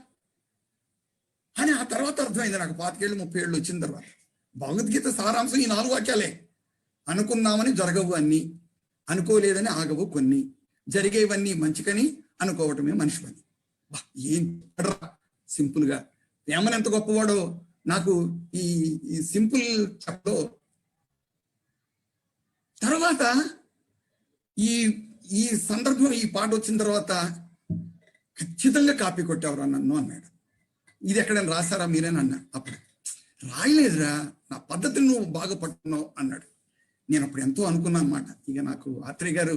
అని ఆ తర్వాత అర్థమైంది నాకు. 25 ఏళ్ళు 30 ఏళ్ళు వచ్చిన తర్వాత భగవద్గీత సారాంశం ఈ 4 వాక్యాలే. అనుకున్నామని జరగవు అన్ని, అనుకోలేదని ఆగవు కొన్ని, జరిగేవన్నీ మంచికని అనుకోవటమే మనిషి పని. ఏం సింపుల్ గా వేమన ఎంత గొప్పవాడో నాకు ఈ సింపుల్ చెప్పలో. తర్వాత ఈ సందర్భం, ఈ పాట వచ్చిన తర్వాత ఖచ్చితంగా కాపీ కొట్టేవరా నన్ను అన్నాడు. ఇది ఎక్కడైనా రాశారా మీరేనా అన్నా. అప్పుడు రాయలేదురా, నా పద్ధతిని నువ్వు బాగా పట్టుకున్నావు అన్నాడు. నేను అప్పుడు ఎంతో అనుకున్నాను అన్నమాట. ఇక నాకు ఆత్రేయ గారు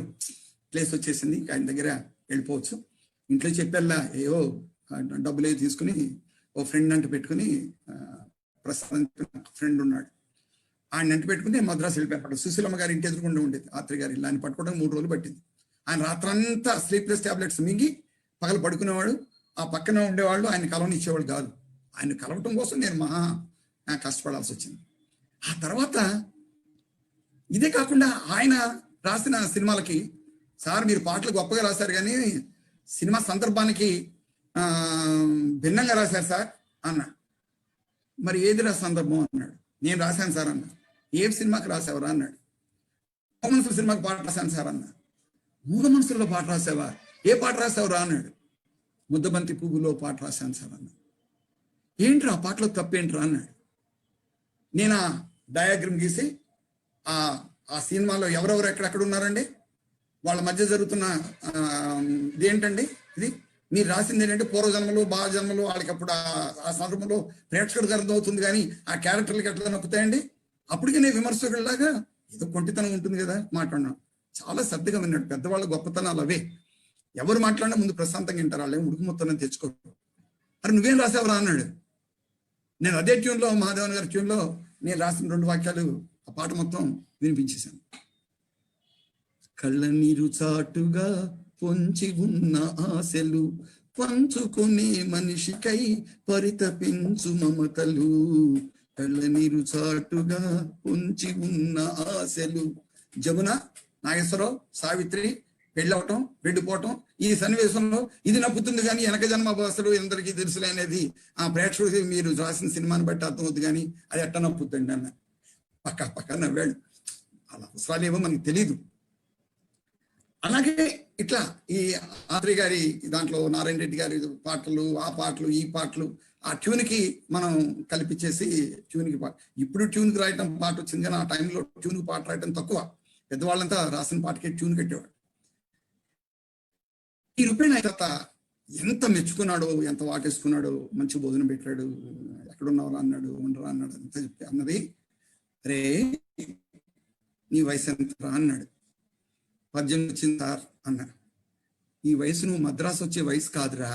ప్లేస్ వచ్చేసింది, ఆయన దగ్గర వెళ్ళిపోవచ్చు. ఇంట్లో చెప్పేలా ఏవో డబ్బులు ఏవి తీసుకుని ఓ ఫ్రెండ్ అంటూ పెట్టుకుని, ప్రసాద్ ఫ్రెండ్ ఉన్నాడు, ఆయన అంటూ పెట్టుకుని మద్రాసు వెళ్ళిపోయాడు. సుశీలమ్మ గారి ఇంటి ఎదురుకుండా ఉండేది ఆత్రేయ గారి ఇల్లు. ఆయన పట్టుకోవడం 3 రోజులు పట్టింది. ఆయన రాత్రంతా స్లీప్లెస్ టాబ్లెట్స్ మింగి పగలు పడుకునేవాడు. ఆ పక్కన ఉండేవాళ్ళు ఆయన కలవని ఇచ్చేవాళ్ళు కాదు. ఆయన కలవటం కోసం నేను మహా కష్టపడాల్సి వచ్చింది. ఆ తర్వాత ఇదే కాకుండా ఆయన రాసిన సినిమాలకి, సార్ మీరు పాటలు గొప్పగా రాశారు కానీ సినిమా సందర్భానికి భిన్నంగా రాశారు సార్ అన్నా. మరి ఏదిరా సందర్భం అన్నాడు. నేను రాశాను సార్ అన్నా. ఏ సినిమాకి రాసావరా అన్నాడు. మూగ మనసుల సినిమాకి పాట రాశాను సార్ అన్నా. మూగ మనసుల్లో పాట రాసావా, ఏ పాట రాసావురా అన్నాడు. ముద్దబంతి పువ్వులో పాట రాశాను సార్ అన్నా. ఏంట్రా ఆ పాటలో తప్పేంట్రా అన్నాడు. నేను ఆ డయాగ్రమ్ గీసి ఆ సినిమాలో ఎవరెవరు ఎక్కడెక్కడ ఉన్నారండి, వాళ్ళ మధ్య జరుగుతున్న ఇదేంటండి, ఇది మీరు రాసింది ఏంటంటే పూర్వజన్మలు భావజన్మలు, వాళ్ళకి అప్పుడు ఆ సందర్భంలో ప్రేక్షకుడికి అర్థం అవుతుంది కానీ ఆ క్యారెక్టర్లకి ఎట్లా నొప్పుతాయండి. అప్పటికే నేను విమర్శకుడిలాగా ఏదో కొంటితనం ఉంటుంది కదా మాట్లాడినా. చాలా శ్రద్ధగా విన్నాడు. పెద్దవాళ్ళ గొప్పతనాలు అవే. ఎవరు మాట్లాడినా ముందు ప్రశాంతంగా వింటారు, వాళ్ళే ఉడుకు మొత్తం తెచ్చుకో. అరే నువ్వేం రాసావురా అన్నాడు. నేను అదే ట్యూన్లో, మహాదేవన్ గారి ట్యూన్లో నేను రాసిన 2 వాక్యాలు ఆ పాట మొత్తం వినిపించేశాను. కళ్ళ నీరు చాటుగా పొంచి ఉన్న ఆశలు, పంచుకునే మనిషికై పరితపించు మమతలు. కళ్ళ నీరు చాటుగా పొంచి ఉన్న ఆశలు. జమున, నాగేశ్వరరావు, సావిత్రి పెళ్ళవటం, వెళ్ళిపోవటం, ఈ సన్నివేశంలో ఇది నప్పుతుంది కానీ వెనక జన్మ భాషలు ఎందరికీ తెలుసులే అనేది ఆ ప్రేక్షకుడికి మీరు రాసిన సినిమాని బట్టి అర్థమవుతుంది కానీ అది ఎట్ట నప్పుతుంది అన్న. పక్క నవ్వాడు. అలా అవసరాలు ఏమో మనకు తెలీదు. అలాగే ఇట్లా ఈ ఆత్రేయ గారి దాంట్లో నారాయణ రెడ్డి గారి పాటలు, ఆ పాటలు, ఈ పాటలు ఆ ట్యూన్కి మనం కల్పించేసి ట్యూన్కి ఇప్పుడు ట్యూన్కి రాయటం పాట వచ్చింది కానీ ఆ టైంలో ట్యూన్కి పాట రాయటం తక్కువ. పెద్దవాళ్ళంతా రాసిన పాటకి ట్యూన్ కట్టేవాడు. ఈ రూపేణ తర్వాత ఎంత మెచ్చుకున్నాడో, ఎంత వాటేసుకున్నాడో, మంచి భోజనం పెట్టాడు, ఎక్కడున్నావు అన్నాడు, ఉండరా అన్నాడు, అంత చెప్పి అన్నది. రే నీ వయసు ఎంత అన్నాడు. 18 వచ్చింది సార్ అన్నా. ఈ వయసు నువ్వు మద్రాసు వచ్చే వయసు కాదురా,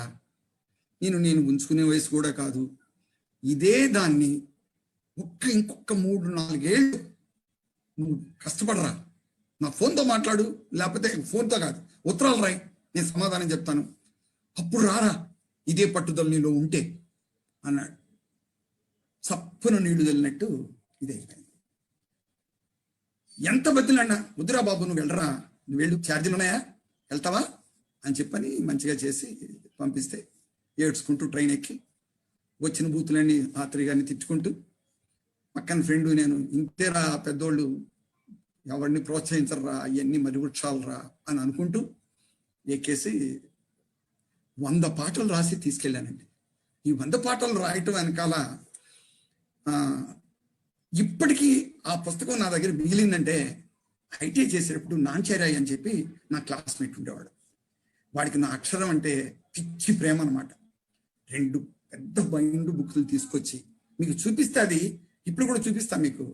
నేను ఉంచుకునే వయసు కూడా కాదు. ఇదే దాన్ని ఇంకొక 3-4 ఏళ్ళు నువ్వు కష్టపడరా, నా ఫోన్తో మాట్లాడు, లేకపోతే ఫోన్తో కాదు ఉత్తరాలు రాయి, నేను సమాధానం చెప్తాను, అప్పుడు రారా ఇదే పట్టుదల నీలో ఉంటే అన్నాడు. చప్పున నీళ్లు వెళ్ళినట్టు ఇదే. ఎంత బతిలన్నా, వద్దురా బాబు నువ్వు వెళ్ళరా, నువ్వు వెళ్ళు, ఛార్జీలు ఉన్నాయా, వెళ్తావా అని చెప్పని మంచిగా చేసి పంపిస్తే ఏడ్చుకుంటూ ట్రైన్ ఎక్కి వచ్చిన బూతులన్నీ ఆత్రి గారిని తిట్టుకుంటూ, పక్కన ఫ్రెండ్ నేను, ఇంతేరా పెద్దోళ్ళు ఎవరిని ప్రోత్సహించరా, అవన్నీ మరి వృక్షాలరా అని అనుకుంటూ ఎక్కేసి 100 పాటలు రాసి తీసుకెళ్ళానండి. ఈ 100 పాటలు రాయటం వెనకాల ఇప్పటికీ ఆ పుస్తకం నా దగ్గర మిగిలిందంటే, ఐటీఐ చేసేటప్పుడు నాంచారాయ్ అని చెప్పి నా క్లాస్మేట్ ఉండేవాడు. వాడికి నా అక్షరం అంటే పిచ్చి ప్రేమ అనమాట. 2 పెద్ద బైండు బుక్లు తీసుకొచ్చి మీకు చూపిస్తే, అది ఇప్పుడు కూడా చూపిస్తా మీకు,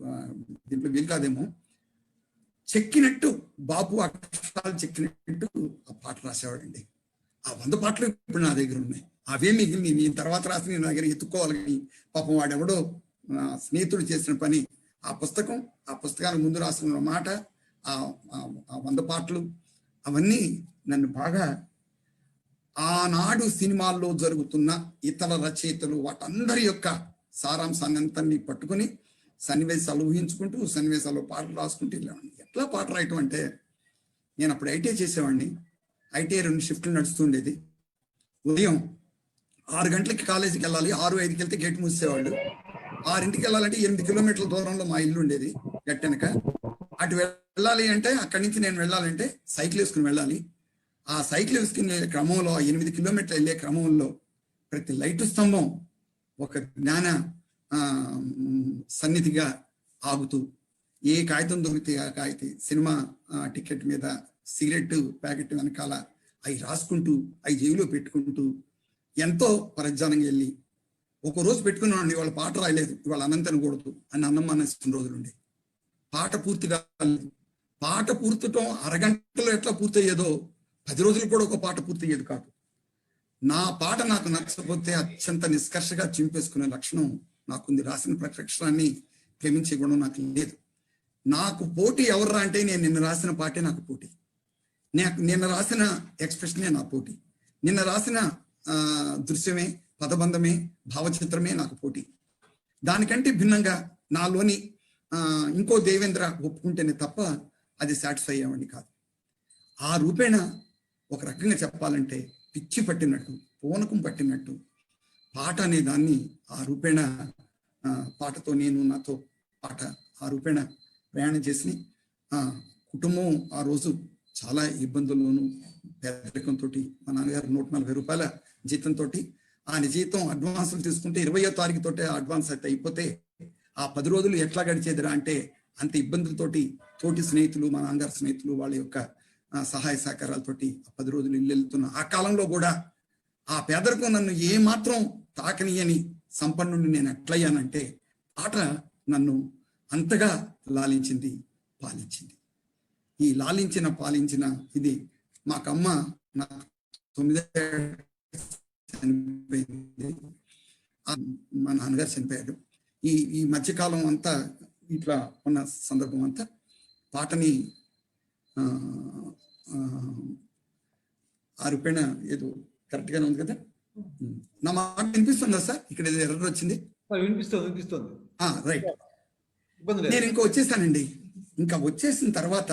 దీంట్లో వీలు కాదేమో, చెక్కినట్టు బాబు అక్షరాలు చెక్కినట్టు ఆ పాట రాసేవాడండి. ఆ 100 పాటలు ఇప్పుడు నా దగ్గర ఉన్నాయి. అవే మిగిలినవి నేను తర్వాత రాసి నేను దగ్గర ఎత్తుకోవాలని, పాపం వాడెవడో స్నేహితుడు చేసిన పని. ఆ పుస్తకానికి ముందు రాసిన మాట, ఆ 100 పాటలు అవన్నీ నన్ను బాగా, ఆనాడు సినిమాల్లో జరుగుతున్న ఇతర రచయితలు వాటందరి యొక్క సారాంశాన్ని అంతన్ని పట్టుకుని సన్నివేశాలు ఊహించుకుంటూ సన్నివేశాల్లో పాటలు రాసుకుంటూ వెళ్ళేవాడిని. ఎట్లా పాట రాయటం అంటే, నేను అప్పుడు ఐటీఐ చేసేవాడిని. ఐటీఐ 2 షిఫ్ట్లు నడుస్తుండేది. ఉదయం 6 గంటలకి కాలేజీకి వెళ్ళాలి, 6:05కి వెళ్తే గేట్ మూసేవాళ్ళు. 6ంటికి వెళ్ళాలంటే 8 కిలోమీటర్ల దూరంలో మా ఇల్లు ఉండేది గట్టెనక. అటు వెళ్ళాలి అంటే, అక్కడి నుంచి నేను వెళ్ళాలంటే సైకిల్ వేసుకుని వెళ్ళాలి. ఆ సైకిల్ వేసుకుని క్రమంలో 8 కిలోమీటర్లు వెళ్ళే క్రమంలో ప్రతి లైటు స్తంభం ఒక జ్ఞాన సన్నిధిగా ఆగుతూ, ఏ కాగితం దొరికితే ఆ కాగితం, సినిమా టికెట్ మీద సిగరెట్ ప్యాకెట్ వెనకాల అవి రాసుకుంటూ, అవి జేబులో పెట్టుకుంటూ ఎంతో పరధ్యానంగా వెళ్ళి, ఒక రోజు పెట్టుకున్నాను, ఇవాళ పాట రాయలేదు, ఇవాళ అన్నం తినకూడదు అని అన్నం మానేసిన రోజులుండే. పాట పూర్తి కాలేదు. పాట పూర్తటం అరగంటలో ఎట్లా పూర్తయ్యేదో 10 రోజులు కూడా ఒక పాట పూర్తయ్యేది కాదు. నా పాట నాకు నచ్చకపోతే అత్యంత నిష్కర్షగా చింపేసుకునే లక్షణం నాకుంది. రాసిన ప్రకటనని ప్రేమించే గుణం నాకు లేదు. నాకు పోటీ ఎవర్రా అంటే, నేను నిన్న రాసిన పాటే నాకు పోటీ. నిన్న రాసిన ఎక్స్ప్రెషనే నా పోటీ. నిన్న రాసిన దృశ్యమే, పదబంధమే, భావచిత్రమే నాకు పోటీ. దానికంటే భిన్నంగా నాలోని ఇంకో దేవేంద్ర ఒప్పుకుంటేనే తప్ప అది సాటిస్ఫై అయ్యేవాడిని కాదు. ఆ రూపేణ ఒక రకంగా చెప్పాలంటే పిచ్చి పట్టినట్టు, పూనకం పట్టినట్టు పాట అనే దాన్ని ఆ రూపేణ, పాటతో నేను, నాతో పాట ఆ రూపేణ ప్రయాణం చేసి, కుటుంబం ఆ రోజు చాలా ఇబ్బందుల్లోనూ పేదరికంతో, మా నాన్నగారు 140 రూపాయల జీతంతో, ఆ జీతం అడ్వాన్సులు తీసుకుంటే 20వ తారీఖు తోటే అడ్వాన్స్ అయితే అయిపోతే ఆ 10 రోజులు ఎట్లా గడిచేదిరా అంటే, అంత ఇబ్బందులతోటి తోటి స్నేహితులు, మా నాన్నగారి స్నేహితులు వాళ్ళ యొక్క సహాయ సహకారాలతోటి ఆ 10 రోజులు ఇల్లు వెళ్తున్న ఆ కాలంలో కూడా ఆ పేదరికం నన్ను ఏమాత్రం తాకనియని సంపన్నుని నేను ఎట్లయ్యానంటే, పాట నన్ను అంతగా లాలించింది, పాలించింది. ఈ లాలించిన పాలించిన ఇది మాకమ్మ నాకు 9 చనిపోయింది, మా నాన్నగారు చనిపోయాడు. ఈ మధ్యకాలం అంతా ఇట్లా ఉన్న సందర్భం అంతా పాటని ఆ రూపేణ ఏదో కరెక్ట్ గానే ఉంది కదా. నా మాట వినిపిస్తుందా సార్? ఇక్కడ ఏదో ఎర్రర్ వచ్చింది. వినిపిస్తుంది. రైట్. నేను ఇంకా వచ్చేసానండి. ఇంకా వచ్చేసిన తర్వాత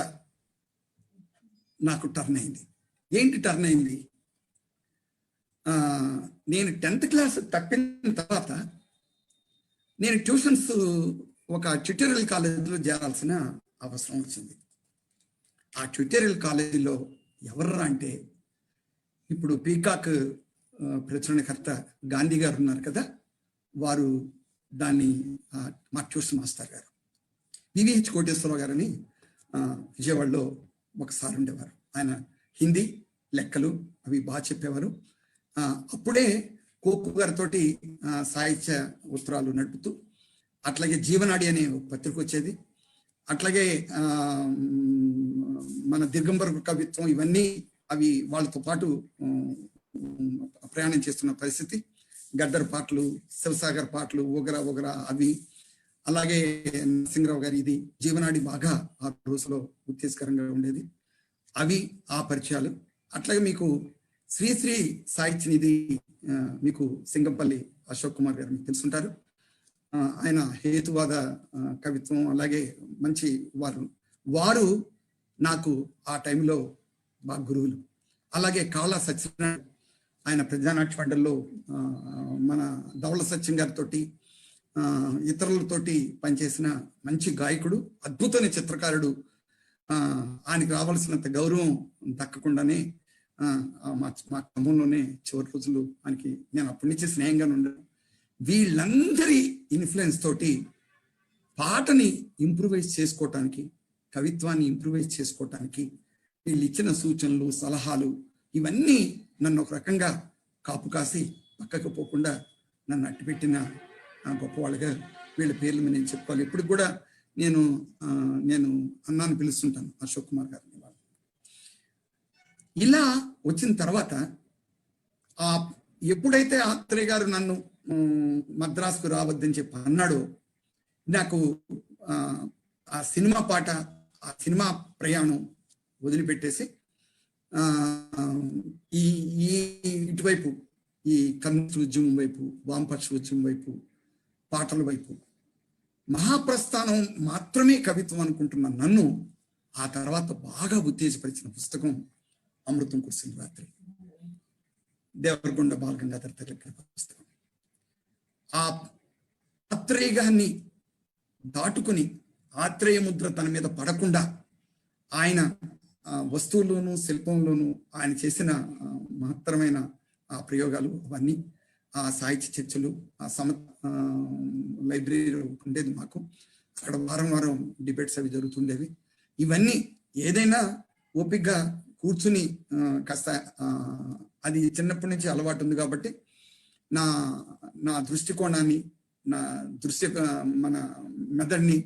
నాకు టర్న్ అయింది. ఏంటి టర్న్ అయింది? నేను 10th క్లాస్ తప్పిన తర్వాత నేను ట్యూషన్స్ ఒక ట్యూటోరియల్ కాలేజీలో చేరాల్సిన అవసరం వచ్చింది. ఆ ట్యూటోరియల్ కాలేజీలో ఎవర్రా అంటే, ఇప్పుడు పీకాక్ ప్రచురణకర్త గాంధీ గారు ఉన్నారు కదా, వారు దాన్ని మా ట్యూషన్ మాస్టర్ గారు వివిహెచ్ కోటేశ్వరరావు గారని విజయవాడలో ఒకసారి ఉండేవారు. ఆయన హిందీ, లెక్కలు అవి బాగా చెప్పేవారు. అప్పుడే కోకు గారితో సాహిత్య ఉత్తరాలు నడుపుతూ, అట్లాగే జీవనాడి అనే పత్రిక వచ్చేది, అట్లాగే మన దిగంబర కవిత్వం, ఇవన్నీ అవి వాళ్ళతో పాటు ప్రయాణం చేస్తున్న పరిస్థితి. గద్దర్ పాటలు, శివసాగర్ పాటలు, ఒగరా అవి, అలాగే నరసింహరావు గారి ఇది జీవనాడి బాగా ఆ రోజులో ఉత్తేజకరంగా ఉండేది. అవి ఆ పరిచయాలు. అట్లాగే మీకు శ్రీశ్రీ సాహిత్య నిధి, మీకు సింగంపల్లి అశోక్ కుమార్ గారు మీకు తెలుసుంటారు. ఆయన హేతువాద కవిత్వం, అలాగే మంచి వారు నాకు ఆ టైంలో బాగా గురువులు. అలాగే కాళ్ళ సత్యనారాయణ, ఆయన ప్రజానాట్య మండలిలో మన ధవళ సత్యం గారితో ఇతరులతోటి పనిచేసిన మంచి గాయకుడు, అద్భుతమైన చిత్రకారుడు. ఆయనకి రావాల్సినంత గౌరవం దక్కకుండానే మా క్రమంలోనే చివరి రోజులు ఆయనకి నేను అప్పటి నుంచి స్నేహంగానే ఉన్నాను. వీళ్ళందరి ఇన్ఫ్లుయెన్స్ తోటి పాటని ఇంప్రూవైజ్ చేసుకోవటానికి, కవిత్వాన్ని ఇంప్రూవైజ్ చేసుకోవటానికి వీళ్ళు ఇచ్చిన సూచనలు, సలహాలు ఇవన్నీ నన్ను ఒక రకంగా కాపు కాసి పక్కకు పోకుండా నన్ను అట్టిపెట్టిన గొప్పవాళ్ళుగా వీళ్ళ పేర్లు నేను చెప్పుకోవాలి. ఇప్పుడు కూడా నేను అన్నాను పిలుస్తుంటాను, అశోక్ కుమార్ గారిని. ఇలా వచ్చిన తర్వాత ఎప్పుడైతే ఆత్రేయ గారు నన్ను మద్రాసుకు రావద్దని చెప్పి అన్నాడో, నాకు ఆ సినిమా పాట, ఆ సినిమా ప్రయాణం వదిలిపెట్టేసి ఇటువైపు ఈ కమ్యూనిస్ట్ ఉద్యమం వైపు, వామపక్ష ఉద్యమం వైపు, పాటల వైపు, మహాప్రస్థానం మాత్రమే కవిత్వం అనుకుంటున్న నన్ను ఆ తర్వాత బాగా ఉత్తేజపరిచిన పుస్తకం అమృతం కురిసిన రాత్రి, దేవరకొండ బాలగంగాధర తిలక్ పుస్తకం. ఆ ఆత్రేయ గారిని దాటుకుని, ఆత్రేయ ముద్ర తన మీద పడకుండా, ఆయన వస్తువుల్లోనూ శిల్పంలోనూ ఆయన చేసిన మహత్తరమైన ఆ ప్రయోగాలు అవన్నీ, ఆ సాహిత్య చర్చలు, ఆ లైబ్రరీ ఉండేది మాకు, అక్కడ వారం వారం డిబేట్స్ అవి జరుగుతుండేవి. ఇవన్నీ ఏదైనా ఓపికగా కూర్చుని కాస్త అది చిన్నప్పటి నుంచి అలవాటు ఉంది కాబట్టి నా దృష్టికోణాన్ని, నా మన మెదడుని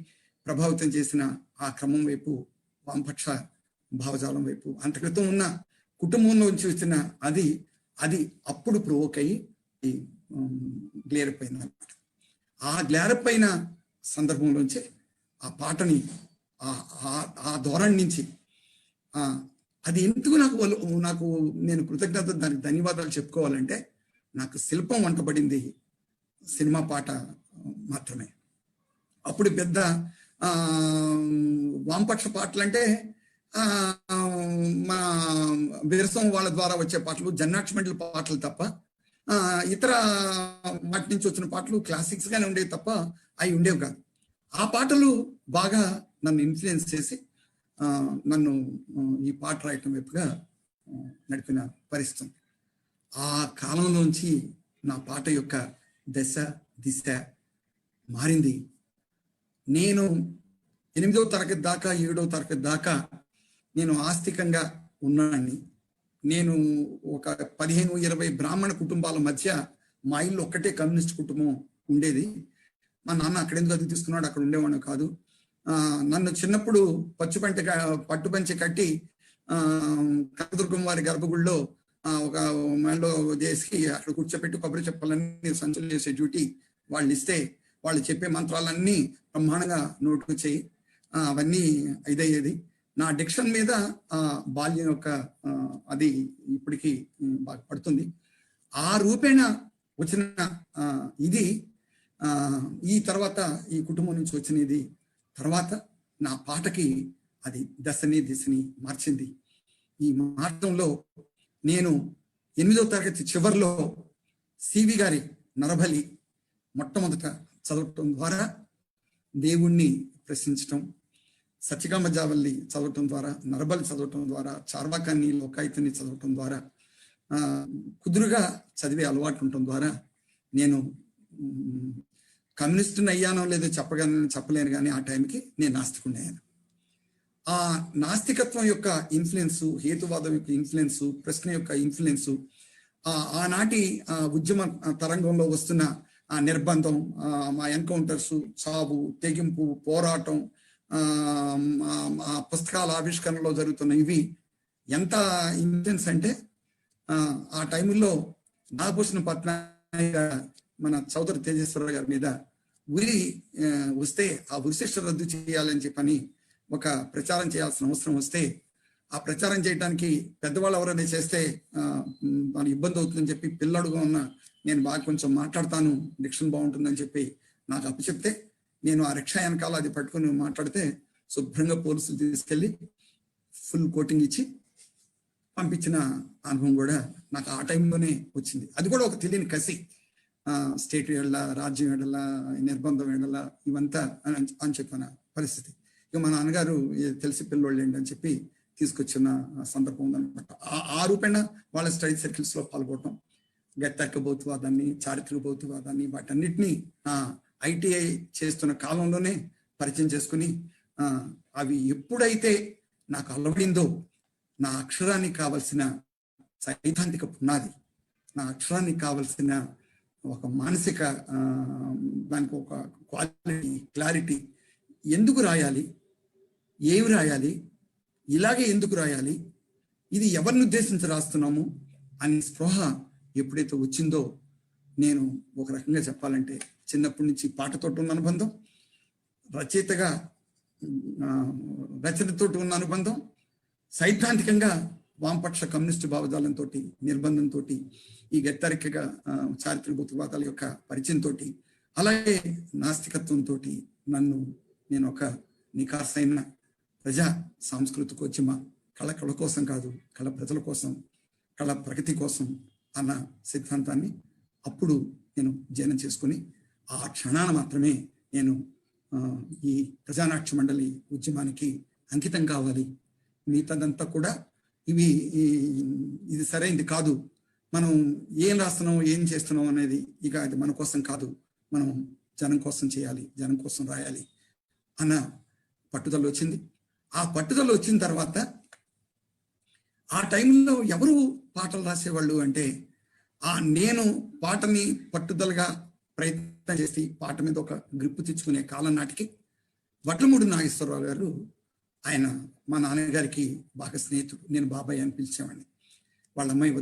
ప్రభావితం చేసిన ఆ క్రమం వైపు, వామపక్ష భావజాలం వైపు, అంత క్రితం ఉన్న కుటుంబంలో నుంచి వచ్చిన అది అప్పుడు ప్రొవోక్ అయ్యి గ్లేరప్ అయింది అనమాట. ఆ గ్లేరప్ అయిన సందర్భంలోంచి ఆ పాటని ఆ ధోరణి నుంచి అది ఎందుకు నాకు నేను కృతజ్ఞత, దానికి ధన్యవాదాలు చెప్పుకోవాలంటే, నాకు శిల్పం వంటబడింది సినిమా పాట మాత్రమే. అప్పుడు పెద్ద వామపక్ష పాటలు అంటే మా విరసం వాళ్ళ ద్వారా వచ్చే పాటలు, జన్నాక్ష మండలి పాటలు తప్ప ఇతర వాటి నుంచి వచ్చిన పాటలు క్లాసిక్స్ గానే ఉండేవి తప్ప అవి ఉండేవి కాదు. ఆ పాటలు బాగా నన్ను ఇన్ఫ్లుయెన్స్ చేసి నన్ను ఈ పాట రాయటం వైపుగా నడిపిన పరిస్థితి. ఆ కాలంలోంచి నా పాట యొక్క దశ దిశ మారింది. నేను 8వ తరగతి దాకా 7వ తరగతి దాకా నేను ఆస్తికంగా ఉన్నానని, నేను ఒక 15-20 బ్రాహ్మణ కుటుంబాల మధ్య మా ఇల్లు ఒక్కటే కమ్యూనిస్ట్ కుటుంబం ఉండేది. మా నాన్న అక్కడ ఎందుకు అది తీసుకున్నాడు, అక్కడ ఉండేవాడు కాదు. నన్ను చిన్నప్పుడు పట్టుపంచె కట్టి కనకదుర్గం వారి గర్భగుడిలో ఒక మేడలో చేసి అక్కడ కూర్చోపెట్టి కొబ్బరి చెప్పాలన్నీ సంచులు చేసే డ్యూటీ వాళ్ళు ఇస్తే, వాళ్ళు చెప్పే మంత్రాలన్నీ బ్రహ్మాండంగా నోటుకు చేయి అవన్నీ ఇదయ్యేది. నా డిక్షన్ మీద బాల్యం యొక్క అది ఇప్పటికీ బాగా పడుతుంది. ఆ రూపేణ వచ్చిన ఇది ఈ తర్వాత ఈ కుటుంబం నుంచి వచ్చిన ఇది తర్వాత నా పాటకి అది దశని దిశని మార్చింది. ఈ మార్గంలో నేను 8వ తరగతి చివరిలో సివి గారి నరబలి మొట్టమొదట చదవటం ద్వారా, దేవుణ్ణి ప్రశ్నించటం, సత్యకామ జావల్లి చదవటం ద్వారా, నరబలి చదవటం ద్వారా, చార్వాకాన్ని లోకాయుతాన్ని చదవటం ద్వారా, కుదురుగా చదివే అలవాటు ఉండటం ద్వారా నేను కమ్యూనిస్టుని అయ్యానో లేదో చెప్పలేను కానీ ఆ టైంకి నేను నాస్తికుడిని అయ్యాను. ఆ నాస్తికత్వం యొక్క ఇన్ఫ్లుయెన్స్, హేతువాదం యొక్క ఇన్ఫ్లుయెన్స్, ప్రశ్న యొక్క ఇన్ఫ్లుయెన్స్, ఆనాటి ఉద్యమ తరంగంలో వస్తున్న ఆ నిర్బంధం, మా ఎన్కౌంటర్స్, చావు, తెగింపు, పోరాటం, పుస్తకాల ఆవిష్కరణలో జరుగుతున్న ఇవి ఎంత ఇన్ఫ్లుయెన్స్ అంటే, ఆ టైంలో నాగభూషణ పట్నాయక్ మన చౌదరి తేజేశ్వరరావు గారి మీద ఉరి వస్తే ఆ ఉరిశిక్ష రద్దు చేయాలని చెప్పని ఒక ప్రచారం చేయాల్సిన అవసరం వస్తే, ఆ ప్రచారం చేయడానికి పెద్దవాళ్ళు ఎవరైనా చేస్తే మన ఇబ్బంది అవుతుందని చెప్పి పిల్లడుగా ఉన్న నేను బాగా కొంచెం మాట్లాడతాను, డిక్షన్ బాగుంటుందని చెప్పి నాకు అప్పచెప్తే, నేను ఆ రిక్షా వెనకాల అది పట్టుకుని మాట్లాడితే శుభ్రంగా పోలీసులు తీసుకెళ్ళి ఫుల్ కోటింగ్ ఇచ్చి పంపించిన అనుభవం కూడా నాకు ఆ టైంలోనే వచ్చింది. అది కూడా ఒక తెలియని కసి, స్టేట్ ఏళ్ళ, రాజ్యం ఏళ్ళ, నిర్బంధం ఏళ్ళ, ఇవంతా అని చెప్పిన పరిస్థితి. ఇక మా నాన్నగారు తెలిసి పిల్లోళ్ళు ఏంటి అని చెప్పి తీసుకొచ్చిన సందర్భం ఉందన్నమాట. ఆ రూపేణ వాళ్ళ స్టడీ సర్కిల్స్ లో పాల్గొనడం, గత్తర్క భౌతికవాదాన్ని, చారిత్రక భౌతికవాదాన్ని, వాటన్నిటినీ ఐటీఐ చేస్తున్న కాలంలోనే పరిచయం చేసుకుని అవి ఎప్పుడైతే నాకు అలవడిందో నా అక్షరానికి కావలసిన సైద్ధాంతిక పునాది, నా అక్షరానికి కావలసిన ఒక మానసిక దానికి ఒక క్లారిటీ, ఎందుకు రాయాలి, ఏమి రాయాలి, ఇలాగే ఎందుకు రాయాలి, ఇది ఎవరిని ఉద్దేశించి రాస్తున్నాము అని స్పృహ ఎప్పుడైతే వచ్చిందో, నేను ఒక రకంగా చెప్పాలంటే చిన్నప్పటి నుంచి పాటతో ఉన్న అనుబంధం, రచనతో ఉన్న అనుబంధం, సైద్ధాంతికంగా వామపక్ష కమ్యూనిస్టు భావజాలంతో, నిర్బంధంతో, ఈ గత్తరిక చారిత్రక భౌతికవాదాల యొక్క పరిచయంతో, అలాగే నాస్తికత్వంతో నేను ఒక నికాసైన ప్రజా సాంస్కృతికోద్యమ కళ కోసం కాదు, కళ ప్రజల కోసం, కళ ప్రగతి కోసం అన్న సిద్ధాంతాన్ని అప్పుడు నేను జీర్ణం చేసుకుని ఆ క్షణాన మాత్రమే నేను ఈ ప్రజానాట్య మండలి ఉద్యమానికి అంకితం కావాలి. మిగతాదంతా కూడా ఇది సరైనది కాదు, మనం ఏం రాస్తున్నాం, ఏం చేస్తున్నాం అనేది ఇక అది మన కోసం కాదు, మనం జనం కోసం చేయాలి, జనం కోసం రాయాలి అన్న పట్టుదల వచ్చింది. ఆ పట్టుదల వచ్చిన తర్వాత ఆ టైంలో ఎవరు పాటలు రాసేవాళ్ళు అంటే, నేను పాటని పట్టుదలగా ప్రయత్నం చేసి పాట మీద ఒక గ్రిప్పు తెచ్చుకునే కాలం నాటికి వడ్లమూడి నాగేశ్వరరావు గారు, ఆయన మా నాన్నగారికి బాగా స్నేహితుడు, నేను బాబాయ్ అని పిలిచేవాడిని. వాళ్ళ అమ్మాయి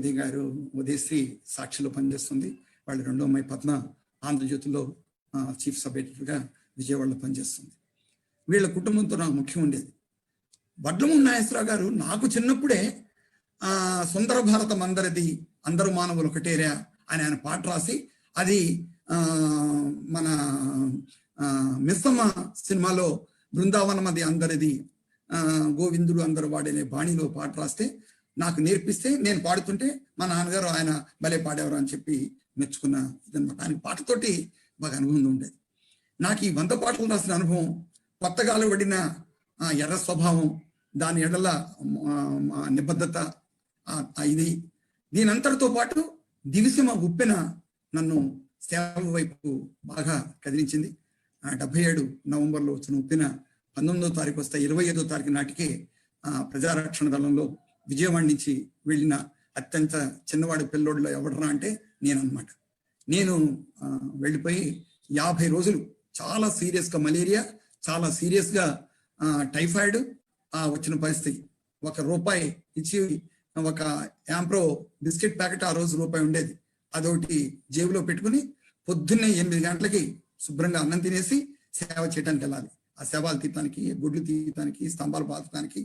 ఉదయశ్రీ సాక్షిలో పనిచేస్తుంది, వాళ్ళ రెండో అమ్మాయి పద్మ ఆంధ్రజ్యోతిలో చీఫ్ సబ్ ఎడిటర్గా విజయవాడలో పనిచేస్తుంది. వీళ్ళ కుటుంబంతో నాకు ముఖ్యం ఉండేది. వడ్లమూడి నాగేశ్వరరావు గారు నాకు చిన్నప్పుడే సుందర భారతం అందరిది, అందరూ మానవులు ఒకటేరా అని ఆయన పాట రాసి, అది మన మిస్సమ్మ సినిమాలో బృందావనం అది అందరిది, గోవిందుడు అందరు వాడనే బాణిలో పాట రాస్తే నాకు నేర్పిస్తే నేను పాడుతుంటే మా నాన్నగారు ఆయన భలే పాడేవారు అని చెప్పి మెచ్చుకున్న ఇదనమాట. ఆయన పాటతోటి బాగా అనుభవం ఉండేది. నాకు ఈ 100 పాటలు రాసిన అనుభవం, కొత్తగా అలవడిన ఎర్ర స్వభావం, దాని ఎడల నిబద్ధత, ఇది దీనంతటితో పాటు దివిసీమ ఉప్పెన నన్ను సేవ వైపు బాగా కదిలించింది. 77 నవంబర్లో వచ్చిన ఉప్పెన 19వ తారీఖు వస్తే 25వ తారీఖు నాటికే ప్రజారక్షణ దళంలో విజయవాడ నుంచి వెళ్ళిన అత్యంత చిన్నవాడి పిల్లోడిలో ఎవడరా అంటే నేనన్నమాట. నేను వెళ్ళిపోయి 50 రోజులు చాలా సీరియస్గా మలేరియా, చాలా సీరియస్గా టైఫాయిడ్ వచ్చిన పరిస్థితి. ₹1 ఇచ్చి ఒక యాంప్రో బిస్కెట్ ప్యాకెట్ ఆ రోజు ₹1 ఉండేది, అదొకటి జేబులో పెట్టుకుని పొద్దున్నే 8 గంటలకి శుభ్రంగా అన్నం తినేసి సేవ చేయడానికి వెళ్ళాలి. ఆ శవాలు తీయటానికి, గుడ్లు తీయటానికి, స్తంభాలు బాధటానికి,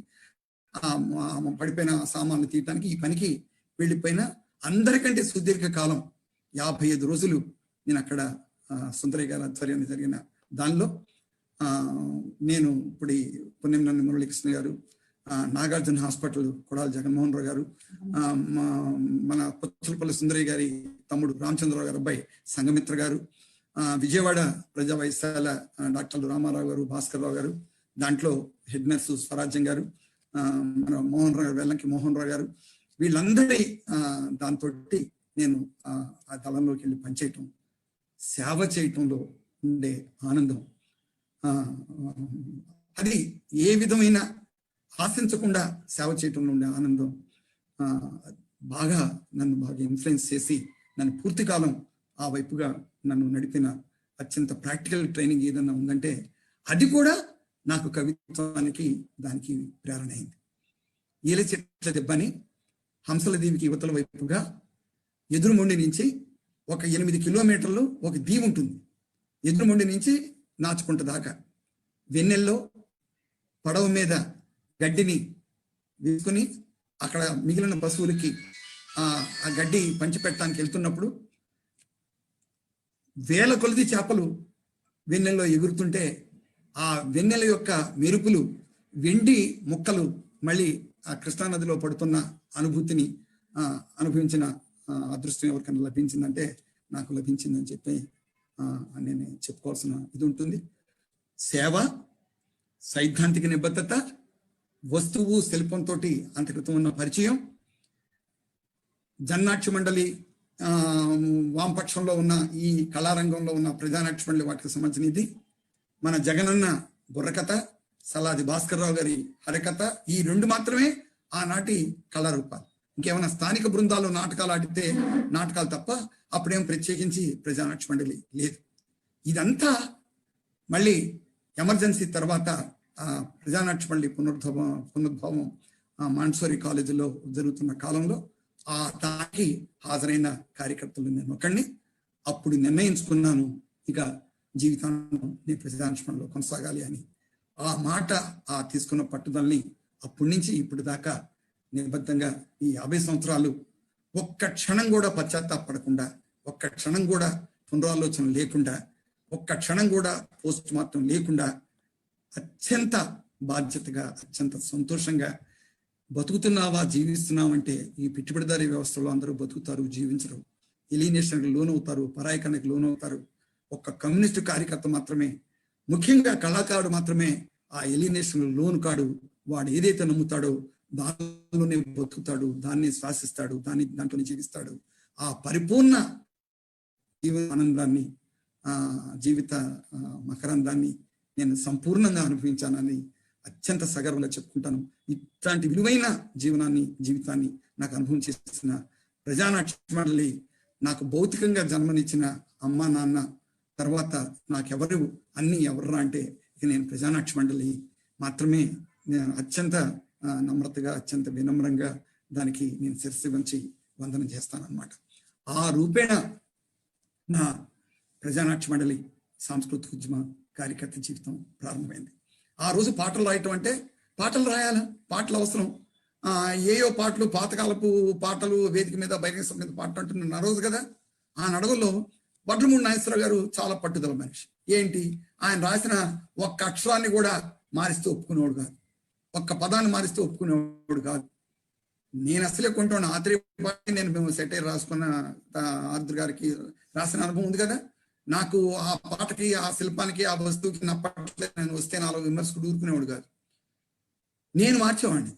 పడిపోయిన సామాన్లు తీయటానికి, ఈ పనికి వెళ్ళిపోయిన అందరికంటే సుదీర్ఘ కాలం 55 రోజులు నేను అక్కడ సుందరయ్య గారి ఆధ్వర్యాన్ని జరిగిన దానిలో నేను ఇప్పుడు పుణ్యంనన్ను మురళీకృష్ణ గారు, నాగార్జున హాస్పిటల్ కొడాలి జగన్మోహన్ రావు గారు, మన పుచ్చలపల్లి సుందరయ్య గారి తమ్ముడు రామచంద్రరావు గారు అబ్బాయి సంఘమిత్ర గారు, విజయవాడ ప్రజా వైద్యశాల డాక్టర్లు రామారావు గారు, భాస్కర్ రావు గారు, దాంట్లో హెడ్ నర్సు స్వరాజ్యం గారు, మన మోహన్ రావు గారు, వెల్లంకి మోహన్ రావు గారు, వీళ్ళందరి దాంతో నేను ఆ దళంలోకి వెళ్ళి పనిచేయటం, సేవ చేయటంలో ఉండే ఆనందం, అది ఏ విధమైన ఆశించకుండా సేవ చేయటంలో ఉండే ఆనందం నన్ను బాగా ఇన్ఫ్లుయెన్స్ చేసి నన్ను పూర్తి కాలం ఆ వైపుగా నన్ను నడిపిన అత్యంత ప్రాక్టికల్ ట్రైనింగ్ ఏదన్నా ఉందంటే అది కూడా నాకు కవిత్వానికి దానికి ప్రేరణ అయింది. ఈల చెట్ల దెబ్బని హంసల దీవికి యువతల వైపుగా ఎదురుమొండి నుంచి ఒక 8 కిలోమీటర్లు ఒక దీవి ఉంటుంది. ఎదురుమొండి నుంచి నాచుకుంట దాకా వెన్నెల్లో పడవ మీద గడ్డిని వేసుకుని అక్కడ మిగిలిన పశువులకి ఆ గడ్డి పంచిపెట్టడానికి వెళ్తున్నప్పుడు వేల కొలది చేపలు వెన్నెల్లో ఎగురుతుంటే ఆ వెన్నెల యొక్క మెరుపులు, వెండి ముక్కలు మళ్ళీ ఆ కృష్ణానదిలో పడుతున్న అనుభూతిని అనుభవించిన అదృష్టం ఎవరికైనా లభించిందంటే నాకు లభించిందని చెప్పి నేను చెప్పుకోవాల్సిన ఇది ఉంటుంది. సేవ, సైద్ధాంతిక నిబద్ధత, వస్తువు శిల్పంతో అంతక్రితం ఉన్న పరిచయం, జన్నాట్య మండలి వామపక్షంలో ఉన్న ఈ కళారంగంలో ఉన్న ప్రజానాట్య మండలి వాటికి సంబంధించిన ఇది, మన జగనన్న బుర్రకథ, సలాది భాస్కర్రావు గారి హరికథ, ఈ రెండు మాత్రమే ఆనాటి కళారూపాలు. ఇంకేమైనా స్థానిక బృందాలు నాటకాలు ఆడితే నాటకాలు తప్ప అప్పుడేం ప్రత్యేకించి ప్రజానాట్య మండలి లేదు. ఇదంతా మళ్ళీ ఎమర్జెన్సీ తర్వాత ప్రజానాట్య మండలి పునరుద్భవం మాంట్సోరీ కాలేజీలో జరుగుతున్న కాలంలో దానికి హాజరైన కార్యకర్తలు నేను ఒకడిని. అప్పుడు నిర్ణయించుకున్నాను, ఇక జీవితాంతం నేను ప్రజానాట్య మండలిలో కొనసాగాలి అని. ఆ మాట, తీసుకున్న పట్టుదలని అప్పటి నుంచి ఇప్పటి దాకా నిబద్ధంగా ఈ 50 సంవత్సరాలు ఒక్క క్షణం కూడా పశ్చాత్తాపడకుండా, ఒక్క క్షణం కూడా పునరాలోచన లేకుండా, ఒక్క క్షణం కూడా పోస్ట్ మార్టం లేకుండా అత్యంత బాధ్యతగా, అత్యంత సంతోషంగా బతుకుతున్నావా, జీవిస్తున్నావంటే ఈ పెట్టుబడిదారీ వ్యవస్థలో అందరూ బతుకుతారు, జీవించరు, ఎలినేషన్కి లోనవుతారు, పరాయకానికి లోనవుతారు. ఒక్క కమ్యూనిస్టు కార్యకర్త మాత్రమే, ముఖ్యంగా కళాకారుడు మాత్రమే ఆ ఎలినేషన్ లోను కాడు. వాడు ఏదైతే నమ్ముతాడో దానిలోనే బతుకుతాడు, దాన్ని శ్వాసిస్తాడు, దాంట్లోనే జీవిస్తాడు. ఆ పరిపూర్ణ ఆనందాన్ని, జీవిత మకరందాన్ని నేను సంపూర్ణంగా అనుభవించానని అత్యంత సగర్వంగా చెప్పుకుంటాను. ఇట్లాంటి విలువైన జీవితాన్ని నాకు అనుభవం చేసిన ప్రజానాట్య మండలి, నాకు భౌతికంగా జన్మనిచ్చిన అమ్మ నాన్న తర్వాత నాకెవరు ఎవర్రా అంటే ఇక నేను ప్రజానాట్య మండలి మాత్రమే. నేను అత్యంత నమ్రతగా, అత్యంత వినమ్రంగా దానికి నేను శిరస్సు వంచి వందనం చేస్తానన్నమాట. ఆ రూపేణ నా ప్రజానాట్య మండలి సాంస్కృతిక ఉద్యమ కార్యకర్త జీవితం ప్రారంభమైంది. ఆ రోజు పాటలు రాయటం అంటే పాటలు రాయాలి, పాటలు అవసరం. ఏయో పాటలు, పాతకాలపు పాటలు వేదిక మీద బహిరంగ మీద పాటలు అంటున్న రోజు కదా. ఆ నడవలో వడ్లమూడి నాగేశ్వరరావు గారు చాలా పట్టుదల మనిషి. ఏంటి, ఆయన రాసిన ఒక్క అక్షరాన్ని కూడా మారిస్తూ ఒప్పుకునేవాడు కాదు, ఒక్క పదాన్ని మారిస్తూ ఒప్పుకునేవాడు కాదు. నేను అసలే కొంటాను ఆత్రేయ నేను మేము సెటైర్ రాసుకున్న ఆర్ద్ర గారికి రాసిన అనుభవం ఉంది కదా. నాకు ఆ పాటకి, ఆ శిల్పానికి, ఆ వస్తువుకి నప్పట్లే, నేను వస్తే నాలో విమర్శకుడు ఊరుకునేవాడు కాదు. నేను మార్చేవాడిని.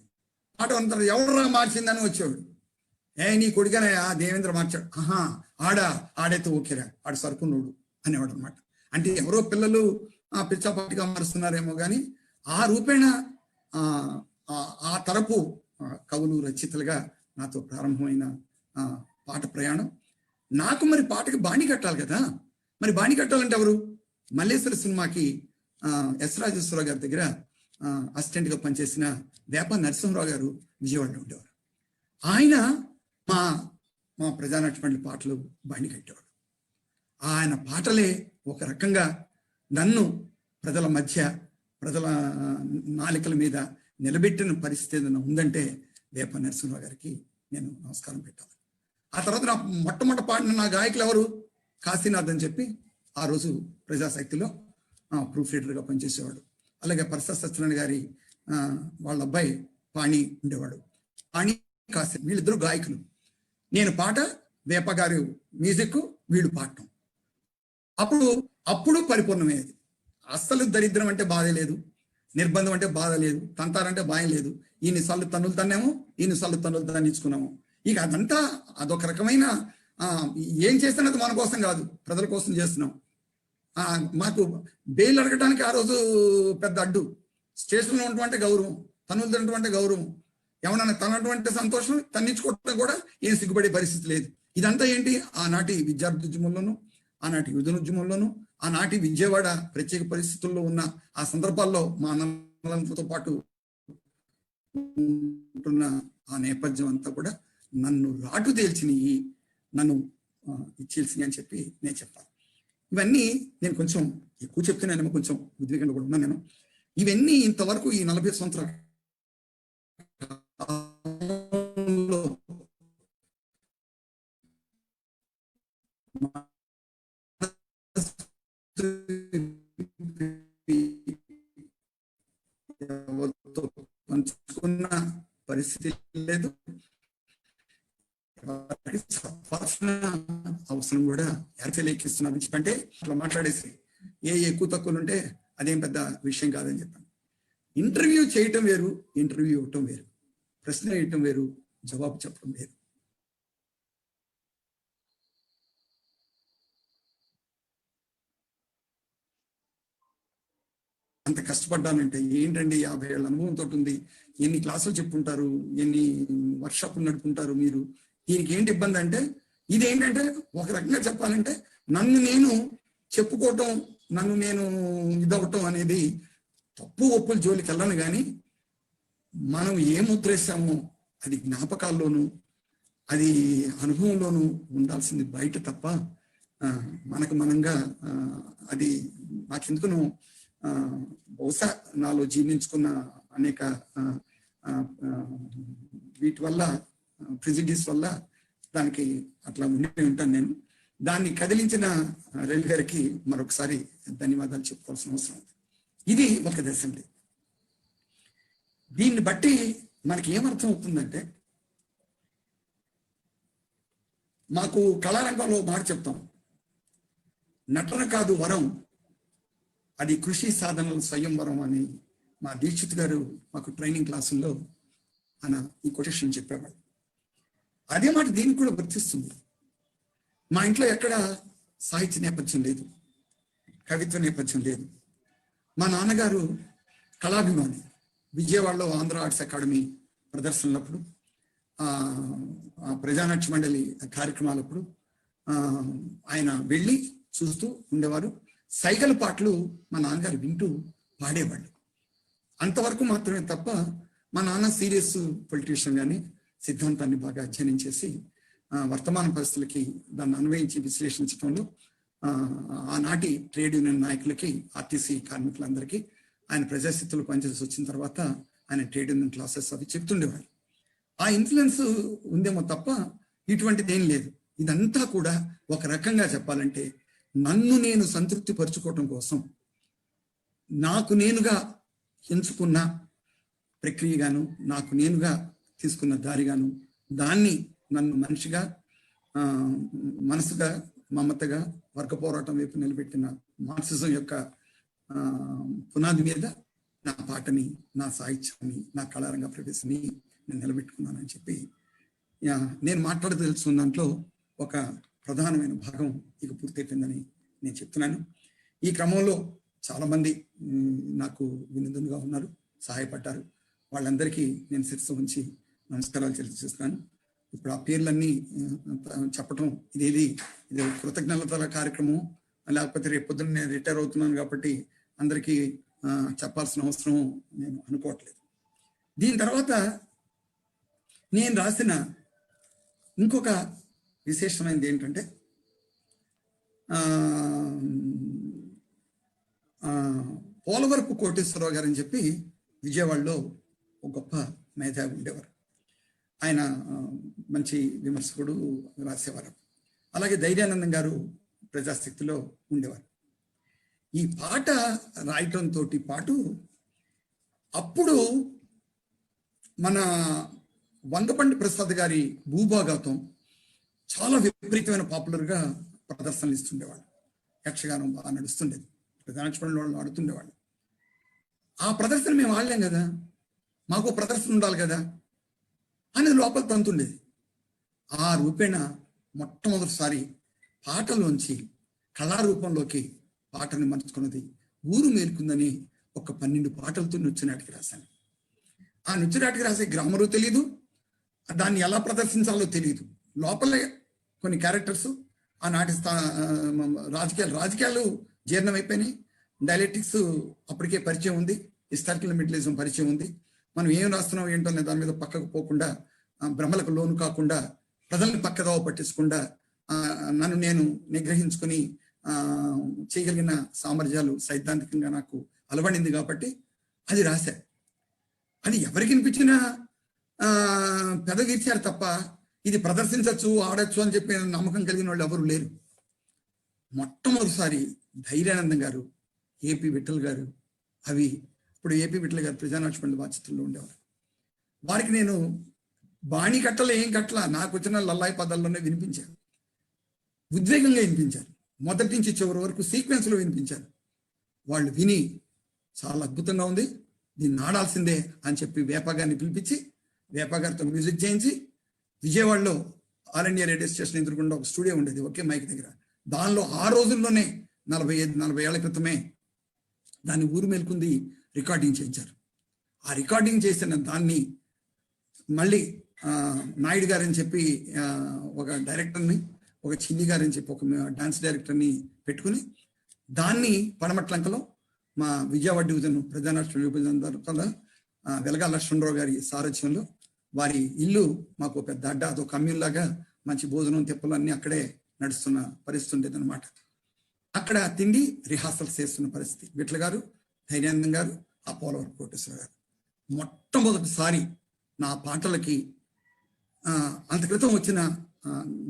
పాట అంతా ఎవడరా మార్చిందని వచ్చేవాడు. నీ కొడుకనే ఆ దేవేంద్ర మార్చాడు. ఆడైతే ఓకేరా, ఆడు సరుకున్నోడు అనేవాడు అనమాట. అంటే ఎవరో పిల్లలు పిచ్చాపాటిగా మారుస్తున్నారేమో కానీ ఆ రూపేణ ఆ తరపు కవులు, రచయితలుగా నాతో ప్రారంభమైన పాట ప్రయాణం. నాకు మరి పాటకి బాణి కట్టాలి కదా. మరి బాణి కట్టాలంటే ఎవరు? మల్లేశ్వర సినిమాకి ఎస్ రాజేశ్వరరావు గారి దగ్గర అసిస్టెంట్గా పనిచేసిన వేప నరసింహరావు గారు విజయవాడలో ఉండేవారు. ఆయన మా ప్రజానాట్య మండలి పాటలు బాణి కట్టేవాడు. ఆయన పాటలే ఒక రకంగా నన్ను ప్రజల మధ్య, ప్రజల నాలికల మీద నిలబెట్టిన పరిస్థితి ఏదైనా ఉందంటే వేప నరసింహరావు గారికి నేను నమస్కారం పెట్టాలి. ఆ తర్వాత నా మొట్టమొదటి పాడిన నా గాయకులు ఎవరు? కాశీనాథ్ అని చెప్పి ఆ రోజు ప్రజాశక్తిలో ప్రూఫ్ రీడర్గా పనిచేసేవాడు. అలాగే పరసత్ సత్యనారాయణ గారి వాళ్ళ అబ్బాయి పాణి ఉండేవాడు. పాణి, కాశీ, వీళ్ళిద్దరు గాయకులు. నేను పాట, వేప గారు మ్యూజిక్, వీళ్ళు పాడటం. అప్పుడు పరిపూర్ణమయ్యేది. అస్సలు దరిద్రం అంటే బాధ లేదు, నిర్బంధం అంటే బాధ లేదు, తంతారంటే భయం లేదు. ఈయనసార్లు తన్నులు తన్నాము, ఈయనసార్లు తన్నులు తన్నించుకున్నాము. ఇక అదంతా అదొక రకమైన ఏం చేస్తున్నది మన కోసం కాదు, ప్రజల కోసం చేస్తున్నాం. మాకు బెయిల్ అడగడానికి ఆ రోజు పెద్ద అడ్డు. స్టేషన్లో ఉన్నటువంటి గౌరవం, తన్నులు తినటువంటి గౌరవం, ఏమన్నా తనటువంటి సంతోషం, తన్నించుకోవడం కూడా ఏం సిగ్గుపడే పరిస్థితి లేదు. ఇదంతా ఏంటి? ఆనాటి విద్యార్థి ఉద్యమంలోను, ఆనాటి యువజన ఉద్యమంలోను, ఆనాటి విజయవాడ ప్రత్యేక పరిస్థితుల్లో ఉన్న ఆ సందర్భాల్లో మా అన్నలతో పాటు ఉంటున్న ఆ నేపథ్యం అంతా కూడా నన్ను రాటు తేల్చినవి, నన్ను ఇచ్చేల్సినవి అని చెప్పి నేను చెప్పాను. ఇవన్నీ నేను కొంచెం ఎక్కువ చెప్తున్నానేమో, కొంచెం ఉద్వేగంగా కూడా ఉన్నాను నేను. ఇవన్నీ ఇంతవరకు ఈ 40 సంవత్సరాలు చెప్పుకున్న పరిస్థితి లేదు, చెప్పాల్సిన అవసరం కూడా ఎక్కిస్తున్నారు. ఎందుకంటే అట్లా మాట్లాడేసి ఎక్కువ తక్కువలు ఉంటే అదేం పెద్ద విషయం కాదని చెప్పాను. ఇంటర్వ్యూ చేయటం వేరు, ఇంటర్వ్యూ ఇవ్వటం వేరు, ప్రశ్న వేయటం వేరు, జవాబు చెప్పడం వేరు. అంత కష్టపడ్డానంటే ఏంటండి, 50 ఏళ్ళ అనుభవంతో ఉంది, ఎన్ని క్లాసులు చెప్పుకుంటారు, ఎన్ని వర్క్షాపులు నడుపుకుంటారు మీరు, దీనికి ఏంటి ఇబ్బంది అంటే, ఇదేంటంటే ఒక రకంగా చెప్పాలంటే నన్ను నేను చెప్పుకోవటం, నన్ను నేను ఇదవటం అనేది తప్పు ఒప్పుల జోలికి వెళ్ళను, కానీ మనం ఏ ముద్రేసామో అది జ్ఞాపకాల్లోనూ అది అనుభవంలోనూ ఉండాల్సింది బయట తప్ప మనకు మనంగా అది నాకెందుకును బహుశా నాలో జీర్ణించుకున్న అనేక వీటి వల్ల, ప్రెజుడిస్ వల్ల దానికి అట్లా ఉండి ఉంటాను నేను. దాన్ని కదిలించిన రవి గారికి మరొకసారి ధన్యవాదాలు చెప్పుకోవాల్సిన అవసరం ఉంది. ఇది ఒక దశండి. దీన్ని బట్టి మనకి ఏమర్థం అవుతుందంటే, మాకు కళారంగంలో మాట చెప్తాం, నటన కాదు వరం, అది కృషి సాధనలు స్వయంవరం అని మా దీక్షిత్ గారు మాకు ట్రైనింగ్ క్లాసుల్లో ఆయన ఈ కొటేషన్ చెప్పేవాడు. అదే మాట దీనికి కూడా వర్తిస్తుంది. మా ఇంట్లో ఎక్కడ సాహిత్య నేపథ్యం లేదు, కవిత్వ నేపథ్యం లేదు. మా నాన్నగారు కళాభిమాని. విజయవాడలో ఆంధ్ర ఆర్ట్స్ అకాడమీ ప్రదర్శనలప్పుడు, ప్రజానాట్య మండలి కార్యక్రమాలప్పుడు ఆయన వెళ్ళి చూస్తూ ఉండేవారు. సైగల పాటలు మా నాన్నగారు వింటూ పాడేవాళ్ళు. అంతవరకు మాత్రమే తప్ప మా నాన్న సీరియస్ పొలిటీషియన్ కానీ సిద్ధాంతాన్ని బాగా అధ్యయనం చేసి వర్తమాన పరిస్థితులకి దాన్ని అన్వయించి విశ్లేషించడంలో ఆనాటి ట్రేడ్ యూనియన్ నాయకులకి, ఆర్టీసీ కార్మికులందరికీ ఆయన ప్రజాశక్తులు పనిచేసి వచ్చిన తర్వాత ఆయన ట్రేడ్ యూనియన్ క్లాసెస్ అవి చెప్తుండేవాడు. ఆ ఇన్ఫ్లుయెన్స్ ఉందేమో తప్ప ఇటువంటిది ఏం లేదు. ఇదంతా కూడా ఒక రకంగా చెప్పాలంటే నన్ను నేను సంతృప్తి పరుచుకోవటం కోసం నాకు నేనుగా ఎంచుకున్న ప్రక్రియగాను, నాకు నేనుగా తీసుకున్న దారిగాను, దాన్ని నన్ను మనిషిగా, మనసుగా, మమతగా, వర్గ పోరాటం వైపు నిలబెట్టిన మార్క్సిజం యొక్క పునాది మీద నా పాటని, నా సాహిత్యాన్ని, నా కళారంగ ప్రవేశాన్ని నేను నిలబెట్టుకున్నానని చెప్పి నేను మాట్లాడదలుచుకున్న దాంట్లో ఒక ప్రధానమైన భాగం ఇక పూర్తయిపోయిందని నేను చెప్తున్నాను. ఈ క్రమంలో చాలామంది నాకు వినోదంగా ఉన్నారు, సహాయపడ్డారు. వాళ్ళందరికీ నేను శిరస్సు ఉంచి నమస్కారాలు తెలియజేస్తున్నాను. ఇప్పుడు ఆ పేర్లన్నీ చెప్పటం ఇది కృతజ్ఞతల కార్యక్రమం, లేకపోతే రేపు పొద్దున్న నేను రిటైర్ అవుతున్నాను కాబట్టి అందరికీ చెప్పాల్సిన అవసరం నేను అనుకోవట్లేదు. దీని తర్వాత నేను రాసిన ఇంకొక విశేషమైనది ఏంటంటే, పోలవరపు కోటేశ్వరరావు గారు అని చెప్పి విజయవాడలో ఒక గొప్ప మేధావి ఉండేవారు. ఆయన మంచి విమర్శకుడు, రాసేవారు. అలాగే ధైర్యానందం గారు ప్రజాశక్తిలో ఉండేవారు. ఈ పాట రాయటంతో పాటు అప్పుడు మన వంగపండి ప్రసాద్ గారి భూభాగవతం చాలా విపరీతమైన పాపులర్గా ప్రదర్శనలు ఇస్తుండేవాళ్ళు. యక్షగానం బాగా నడుస్తుండేది, ప్రధానపండి వాళ్ళు ఆడుతుండేవాళ్ళు. ఆ ప్రదర్శన మేము ఆడలేం కదా, మాకు ప్రదర్శన ఉండాలి కదా అనేది లోపల తంతుండేది. ఆ రూపేణ మొట్టమొదటిసారి పాటలోంచి కళారూపంలోకి పాటని మలుచుకున్నది ఊరు మేలుకుందని ఒక 12 పాటలతో నృత్యనాటికి రాశాను. ఆ నృత్యనాటికి రాసే గ్రామరు తెలీదు, దాన్ని ఎలా ప్రదర్శించాలో తెలియదు. లోపలే కొన్ని క్యారెక్టర్స్, ఆనాటి రాజకీయాలు జీర్ణమైపోయినాయి, డైలెక్టిక్స్ అప్పటికే పరిచయం ఉంది, హిస్టారికల్ మిడిలిజం పరిచయం ఉంది. మనం ఏం రాస్తున్నాం ఏంటో అనే దాని మీద పక్కకు పోకుండా, భ్రమలకు లోను కాకుండా, ప్రజల్ని పక్కదోవ పట్టించకుండా నన్ను నేను నిగ్రహించుకుని చేయగలిగిన సామర్థ్యాలు సైద్ధాంతికంగా నాకు అలవడింది కాబట్టి అది రాశా. అది ఎవరికి వినిపించినా పెదవిర్చారు తప్ప ఇది ప్రదర్శించవచ్చు, ఆడచ్చు అని చెప్పి నమ్మకం కలిగిన వాళ్ళు ఎవరు లేరు. మొట్టమొదటిసారి ధైర్యానందం గారు, ఏపీ విఠల్ గారు, అవి ఇప్పుడు ఏపీ విఠల్ గారు ప్రజానాట్య మండలి బాధ్యతల్లో ఉండేవారు. వారికి నేను బాణి కట్టలు ఏం కట్టలా, నాకు వచ్చిన లల్లాయి పదాల్లోనే వినిపించాను. ఉద్వేగంగా వినిపించారు, మొదటి నుంచి చివరి వరకు సీక్వెన్స్లో వినిపించారు. వాళ్ళు విని చాలా అద్భుతంగా ఉంది, దీన్ని ఆడాల్సిందే అని చెప్పి వేపగారిని పిలిపించి వేపగారితో మ్యూజిక్ చేయించి విజయవాడలో ఆల్ ఇండియా రేడియో స్టేషన్ ఎదురుకుండా ఒక స్టూడియో ఉండేది ఒకే మైక్ దగ్గర. దానిలో ఆ రోజుల్లోనే 40 ఏళ్ల క్రితమే దాన్ని ఊరు మేల్కుంది రికార్డింగ్ చేయించారు. ఆ రికార్డింగ్ చేసిన దాన్ని మళ్ళీ నాయుడు గారని చెప్పి ఒక డైరెక్టర్ని, ఒక చిన్ని గారని చెప్పి ఒక డాన్స్ డైరెక్టర్ని పెట్టుకుని దాన్ని పడమట్లంకలో మా విజయవాడ డివిజన్ ప్రజానాట్య విభజన తర్వాత వెలగా లక్ష్మణరావు గారి సారథ్యంలో, వారి ఇల్లు మాకు పెద్ద అడ్డ, అదో కమ్యూన్ లాగా మంచి భోజనం తిప్పలు అన్నీ అక్కడే నడుస్తున్న పరిస్థితి ఉండేది అనమాట. అక్కడ తిండి రిహార్సల్స్ చేస్తున్న పరిస్థితి. విట్ల గారు, ధైర్యానందం గారు, ఆ పోలవరం కోటేశ్వర గారు మొట్టమొదటిసారి నా పాటలకి అంత క్రితం వచ్చిన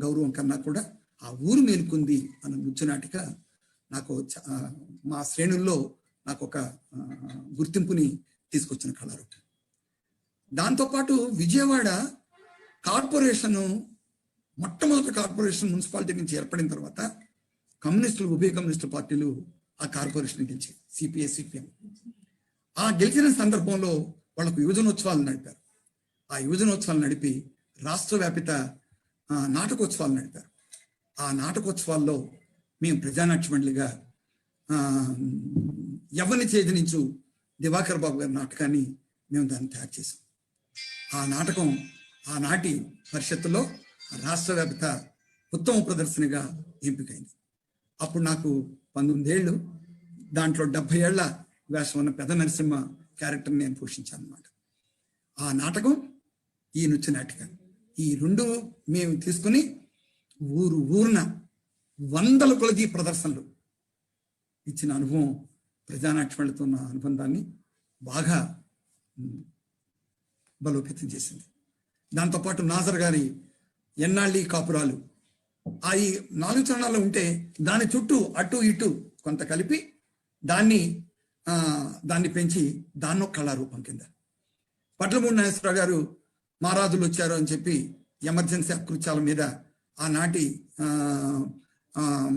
గౌరవం కన్నా కూడా ఆ ఊరు మేలుకుంది అన్న ముచ్చునాటిక నాకు మా శ్రేణుల్లో నాకు ఒక గుర్తింపుని తీసుకొచ్చిన కళారూపం. దాంతోపాటు విజయవాడ కార్పొరేషను, మొట్టమొదటి కార్పొరేషన్ మున్సిపాలిటీ నుంచి ఏర్పడిన తర్వాత కమ్యూనిస్టులు, ఉభయ కమ్యూనిస్టు పార్టీలు ఆ కార్పొరేషన్ గెలిచి సిపిఐ సిపిఎం ఆ గెలిచిన సందర్భంలో వాళ్ళకు యువజనోత్సవాలు నడిపారు. ఆ యువజనోత్సవాలు నడిపి రాష్ట్ర వ్యాపిత నాటకోత్సవాలు నడిపారు. ఆ నాటకోత్సవాల్లో మేము ప్రజానాట్య మండలిగా ఎవరిని చేజనించు దివాకర్ బాబు గారి నాటకాన్ని మేము దాన్ని తయారు చేసాం. ఆ నాటకం ఆనాటి పరిషత్తులో రాష్ట్ర వ్యాప్త ఉత్తమ ప్రదర్శనగా ఎంపికైంది. అప్పుడు నాకు 19 ఏళ్ళు. దాంట్లో 70 ఏళ్ల వేషం ఉన్న పెద్ద నరసింహ క్యారెక్టర్ని నేను పోషించాను అన్నమాట. ఆ నాటకం, ఈ నృత్య నాటిక, ఈ రెండు మేము తీసుకుని ఊరున 100 కొలది ప్రదర్శనలు ఇచ్చిన అనుభవం ప్రజానాట్యములతో ఉన్న అనుబంధాన్ని బాగా బలోపేతం చేసింది. దాంతోపాటు నాజర్ గారి ఎన్నాళ్ళి కాపురాలు, ఆ ఈ 4 చరణాలు ఉంటే దాని చుట్టూ అటు ఇటు కొంత కలిపి దాన్ని పెంచి దాన్నో కళారూపం కింద. పట్లమూడి నాగేశ్వరరావు గారు మారాజులు వచ్చారు అని చెప్పి ఎమర్జెన్సీ అకృత్యాల మీద ఆనాటి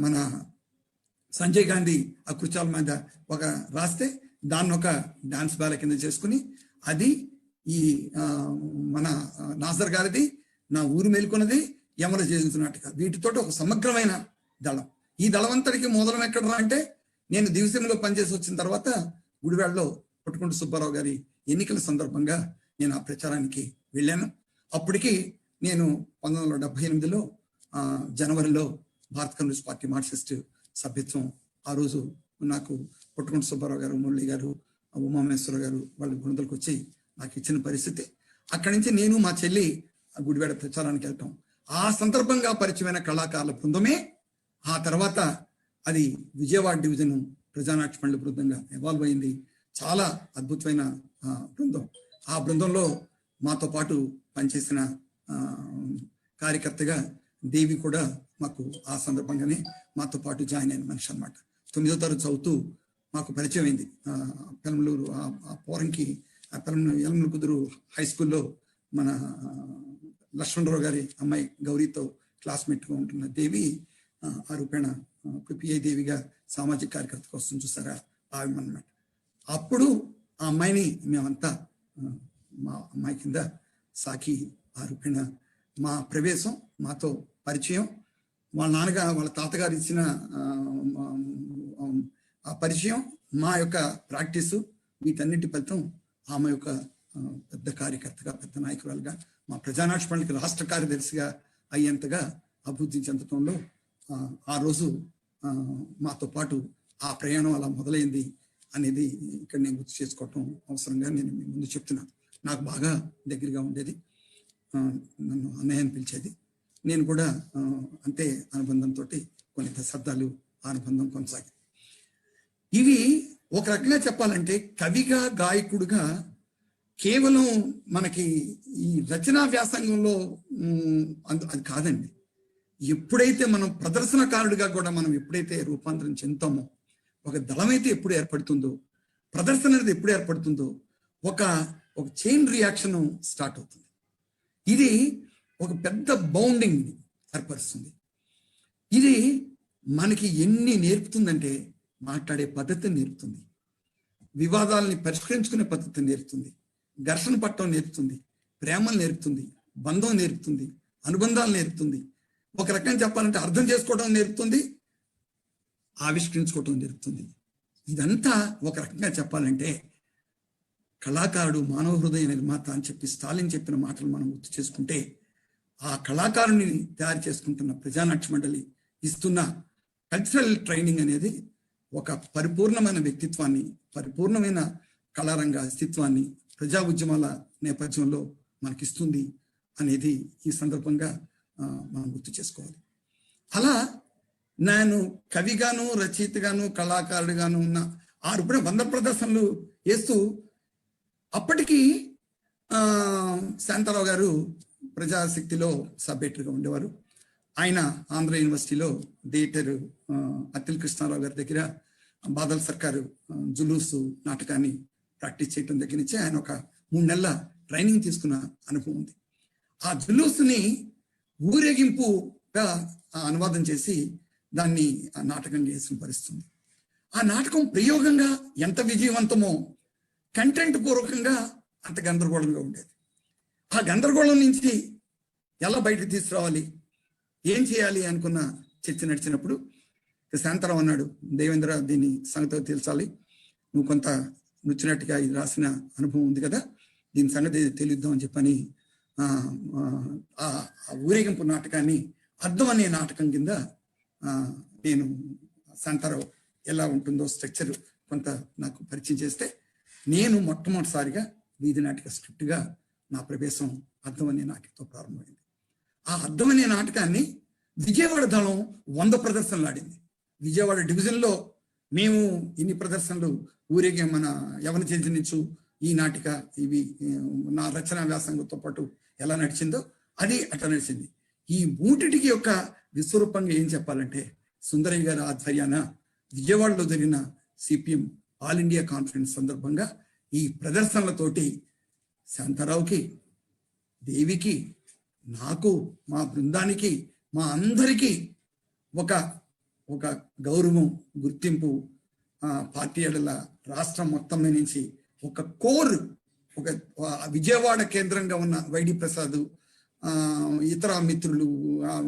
మన సంజయ్ గాంధీ అకృత్యాల మీద ఒక రాస్తే దాన్ని ఒక డాన్స్ బాల కింద చేసుకుని, అది ఈ మన నాజర్ గారిది, నా ఊరు మేల్కొన్నది, యమల చేస్తున్నట్టుగా వీటితో ఒక సమగ్రమైన దళం. ఈ దళం అంతటికి మూలం ఎక్కడ అంటే నేను దివిసీమలో పనిచేసి వచ్చిన తర్వాత గుడివాడలో కొట్టుకుంట సుబ్బారావు గారి ఎన్నికల సందర్భంగా నేను ఆ ప్రచారానికి వెళ్ళాను. అప్పటికి నేను 1978లో జనవరిలో భారత కమ్యూనిస్ట్ పార్టీ మార్క్సిస్ట్ సభ్యత్వం, ఆ రోజు నాకు కొట్టుకుంట సుబ్బారావు గారు, మురళి గారు, ఉమామేశ్వర గారు వాళ్ళ బృందాలకు వచ్చి నాకు ఇచ్చిన పరిస్థితి. అక్కడి నుంచి నేను మా చెల్లి గుడివాడ ప్రచారానికి వెళ్తాం. ఆ సందర్భంగా పరిచయమైన కళాకారుల బృందమే ఆ తర్వాత అది విజయవాడ డివిజన్ ప్రజానాట్య మండలి బృందంగా ఎవాల్వ్ అయింది. చాలా అద్భుతమైన బృందం. ఆ బృందంలో మాతో పాటు పనిచేసిన కార్యకర్తగా దేవి కూడా మాకు ఆ సందర్భంగానే మాతో పాటు జాయిన్ అయిన మనిషి అనమాట. 9వ తరగతి చదువుతూ మాకు పరిచయం అయింది. పెనమలూరు ఆ పోరంకి ఎలమల కుదురు హై స్కూల్లో మన లక్ష్మణరావు గారి అమ్మాయి గౌరీతో క్లాస్మేట్గా ఉంటున్న దేవి ఆ రూపేణ ఇప్పుడు పిఐ దేవిగా సామాజిక కార్యకర్తకు వస్తుంది చూసారా, ఆమె అన్నమాట. అప్పుడు ఆ అమ్మాయిని మేమంతా మా అమ్మాయి కింద సాకి ఆ రూపేణ మా ప్రవేశం, మాతో పరిచయం, వాళ్ళ తాతగారు ఇచ్చిన ఆ పరిచయం, మా యొక్క ప్రాక్టీసు, వీటన్నిటి ఫలితం ఆమె యొక్క పెద్ద కార్యకర్తగా, పెద్ద నాయకురాలుగా, మా ప్రజానాట్య మండలికి రాష్ట్ర కార్యదర్శిగా అయ్యేంతగా అభివృద్ధి చెందటంలో ఆ రోజు మాతో పాటు ఆ ప్రయాణం అలా మొదలైంది అనేది ఇక్కడ నేను గుర్తు చేసుకోవటం అవసరంగా నేను మీ ముందు చెప్తున్నాను. నాకు బాగా దగ్గరగా ఉండేది, నన్ను అన్నయ్యని పిలిచేది. నేను కూడా అంతే అనుబంధంతో కొన్ని దశాబ్దాలు అనుబంధం కొనసాగింది. ఇవి ఒక రకంగా చెప్పాలంటే కవిగా, గాయకుడుగా కేవలం మనకి ఈ రచనా వ్యాసంగంలో అది కాదండి. ఎప్పుడైతే మనం ప్రదర్శనకారుడిగా కూడా మనం ఎప్పుడైతే రూపాంతరం చెందుతామో, ఒక దళమైతే ఎప్పుడు ఏర్పడుతుందో, ప్రదర్శన అనేది ఎప్పుడు ఏర్పడుతుందో, ఒక ఒక చైన్ రియాక్షన్ స్టార్ట్ అవుతుంది. ఇది ఒక పెద్ద బౌండింగ్ ఏర్పరుస్తుంది. ఇది మనకి ఎన్ని నేర్పుతుందంటే మాట్లాడే పద్ధతిని నేర్పుతుంది, వివాదాలని పరిష్కరించుకునే పద్ధతిని నేర్పుతుంది, ఘర్షణ పట్టడం నేర్పుతుంది, ప్రేమలు నేర్పుతుంది, బంధం నేర్పుతుంది, అనుబంధాలు నేర్పుతుంది. ఒక రకంగా చెప్పాలంటే అర్థం చేసుకోవడం నేర్పుతుంది, ఆవిష్కరించుకోవటం నేర్పుతుంది. ఇదంతా ఒక రకంగా చెప్పాలంటే కళాకారుడు మానవ హృదయ నిర్మాత అని చెప్పి స్టాలిన్ చెప్పిన మాటలు మనం గుర్తు చేసుకుంటే, ఆ కళాకారుని తయారు చేసుకుంటున్న ప్రజానాట్య మండలి ఇస్తున్న కల్చరల్ ట్రైనింగ్ అనేది ఒక పరిపూర్ణమైన వ్యక్తిత్వాన్ని, పరిపూర్ణమైన కళారంగ అస్తిత్వాన్ని ప్రజా ఉద్యమాల నేపథ్యంలో మనకిస్తుంది అనేది ఈ సందర్భంగా మనం గుర్తు చేసుకోవాలి. అలా నేను కవిగాను, రచయితగాను, కళాకారుడిగాను ఉన్న 6 వంద ప్రదర్శనలు వేస్తూ, అప్పటికి శాంతారావు గారు ప్రజాశక్తిలో సబ్ఎడిటర్గా ఉండేవారు. ఆయన ఆంధ్ర యూనివర్సిటీలో థియేటర్ అత్తిల్ కృష్ణారావు గారి దగ్గర బాదల్ సర్కారు జులూసు నాటకాన్ని ప్రాక్టీస్ చేయడం దగ్గర నుంచి ఆయన ఒక 3 నెలల ట్రైనింగ్ తీసుకున్న అనుభవం ఉంది. ఆ జులూసుని ఊరేగింపుగా అనువాదం చేసి దాన్ని నాటకంగా వేసిన పరిస్థితుంది. ఆ నాటకం ప్రయోగంగా ఎంత విజయవంతమో కంటెంట్ పూర్వకంగా అంత గందరగోళంగా ఉండేది. ఆ గందరగోళం నుంచి ఎలా బయటకు తీసుకురావాలి, ఏం చేయాలి అనుకున్న చర్చ నడిచినప్పుడు శాంతారావు అన్నాడు, దేవేంద్ర దీన్ని సంగతి తెలుసాలి, నువ్వు కొంత నృత్యనటిగా ఇది రాసిన అనుభవం ఉంది కదా, దీని సంగతి తెలియద్దాం అని చెప్పని ఆ ఊరేగింపు నాటకాన్ని అర్థం అనే నాటకం కింద నేను శాంతారావు ఎలా ఉంటుందో స్ట్రక్చర్ కొంత నాకు పరిచయం చేస్తే, నేను మొట్టమొదటిసారిగా వీధి నాటక స్క్రిప్ట్గా నా ప్రవేశం అర్థం అనే నాటకంతో ప్రారంభమైంది. ఆ అర్థం అనే నాటకాన్ని విజయవాడ దళం 100 ప్రదర్శనలు ఆడింది. విజయవాడ డివిజన్లో మేము ఇన్ని ప్రదర్శనలు ఊరేగే మన యవన చైతన్యించు ఈ నాటిక ఇవి నా రచనా వ్యాసంగంతో పాటు ఎలా నడిచిందో అది అట్లా నడిచింది. ఈ మూటిటికి యొక్క విశ్వరూపంగా ఏం చెప్పాలంటే, సుందరయ్య గారి ఆధ్వర్యాన విజయవాడలో జరిగిన సిపిఎం ఆల్ ఇండియా కాన్ఫరెన్స్ సందర్భంగా ఈ ప్రదర్శనలతోటి శాంతారావుకి, దేవికి, నాకు, మా బృందానికి, మా అందరికీ ఒక ఒక గౌరవం, గుర్తింపు, పార్టీ ఎడల రాష్ట్రం మొత్తం నుంచి ఒక కోర్, ఒక విజయవాడ కేంద్రంగా ఉన్న వైడి ప్రసాద్, ఇతర మిత్రులు,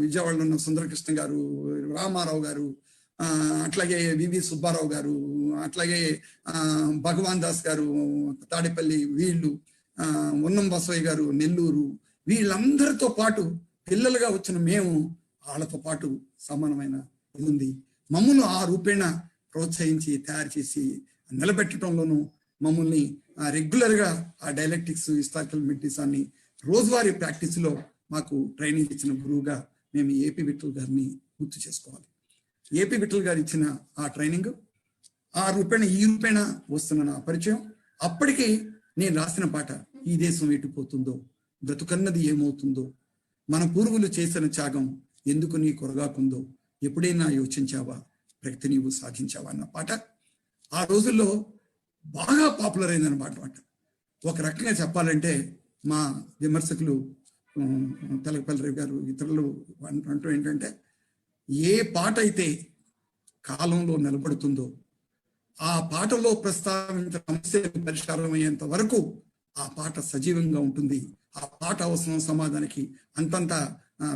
విజయవాడలో ఉన్న సుందరకృష్ణ గారు, రామారావు గారు, అట్లాగే వివి సుబ్బారావు గారు, అట్లాగే భగవాన్ దాస్ గారు తాడేపల్లి, వీళ్ళు ఉన్నం బసవయ్య గారు నెల్లూరు, వీళ్ళందరితో పాటు పిల్లలుగా వచ్చిన మేము వాళ్ళతో పాటు సమానమైన ఇది ఉంది. మమ్మల్ని ఆ రూపేణ ప్రోత్సహించి తయారు చేసి నిలబెట్టడంలోనూ మమ్మల్ని రెగ్యులర్గా ఆ డైలెక్టిక్స్, హిస్టారికల్ మెడిటిక్స్ అన్ని రోజువారీ ప్రాక్టీస్లో మాకు ట్రైనింగ్ ఇచ్చిన గురువుగా మేము ఏపీ విఠల్ గారిని గుర్తు చేసుకోవాలి. ఏపీ విఠల్ గారు ఇచ్చిన ఆ ట్రైనింగ్, ఆ రూపేణ ఈ రూపేణ వస్తున్న నా పరిచయం. అప్పటికి నేను రాసిన పాట, ఈ దేశం ఎటుపోతుందో, బ్రతుకన్నది ఏమవుతుందో, మన పూర్వులు చేసిన త్యాగం ఎందుకు నీ కొరగాకుందో, ఎప్పుడైనా యోచించావా, ప్రగతి నీవు సాధించావా అన్న పాట ఆ రోజుల్లో బాగా పాపులర్ అయిందన్నమాట. ఒక రకంగా చెప్పాలంటే మా విమర్శకులు తెలకపల్లి రావు గారు, ఇతరులు అంటూ ఏంటంటే, ఏ పాట అయితే కాలంలో నిలబడుతుందో, ఆ పాటలో ప్రస్తావించిన సమస్యలు పరిష్కారం అయ్యేంత వరకు ఆ పాట సజీవంగా ఉంటుంది, ఆ పాట అవసరం సమాజానికి అంతంత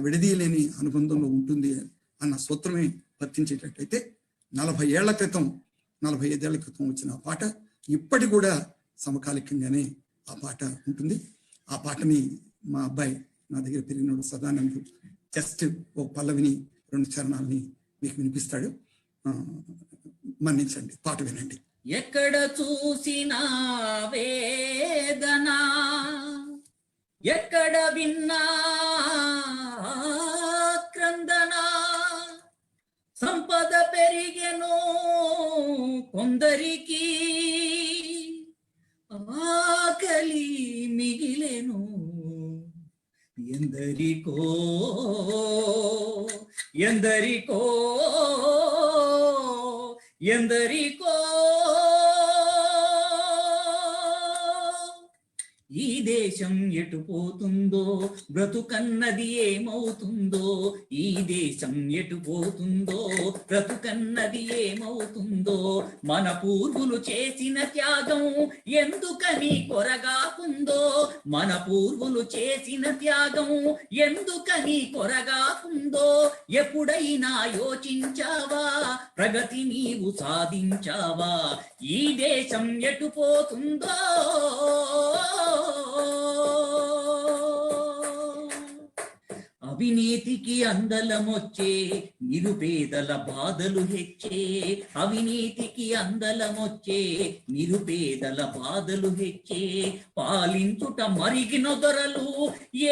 విడదీయలేని అనుబంధంలో ఉంటుంది అన్న సూత్రమే వర్తించేటట్టయితే 40 ఏళ్ల క్రితం, 45 ఏళ్ల క్రితం వచ్చిన ఆ పాట ఇప్పటి కూడా సమకాలికంగానే ఆ పాట ఉంటుంది. ఆ పాటని మా అబ్బాయి నా దగ్గర పెరిగినోడు సదానంద్ జస్ట్ ఓ పల్లవిని 2 చరణాలని మీకు వినిపిస్తాడు, మన్నించండి, పాట వినండి. ఎక్కడ చూసినా వేదన, ఎక్కడ విన్నా క్రందన, సంపద పెరిగెను కొందరికి, ఆకలి మిగిలెను ఎందరికో ఎందరికో ఎందరికో. ఈ దేశం ఎటు పోతుందో, బ్రతుకన్నది ఏమవుతుందో, ఈ దేశం ఎటు పోతుందో, బ్రతుకన్నది ఏమవుతుందో, మన పూర్వులు చేసిన త్యాగం ఎందుకని కొరగాకుందో, మన పూర్వులు చేసిన త్యాగం ఎందుకని కొరగాకుందో, ఎప్పుడైనా యోచించావా, ప్రగతి నీవు సాధించావా, ఈ దేశం ఎటు పోతుందో. అవినీతికి అందలమొచ్చే, నిరుపేదల బాధలు హెచ్చే, అవినీతికి అందలమొచ్చే, నిరుపేదల బాధలు హెచ్చే, పాలించుట మరిగిన దొరలు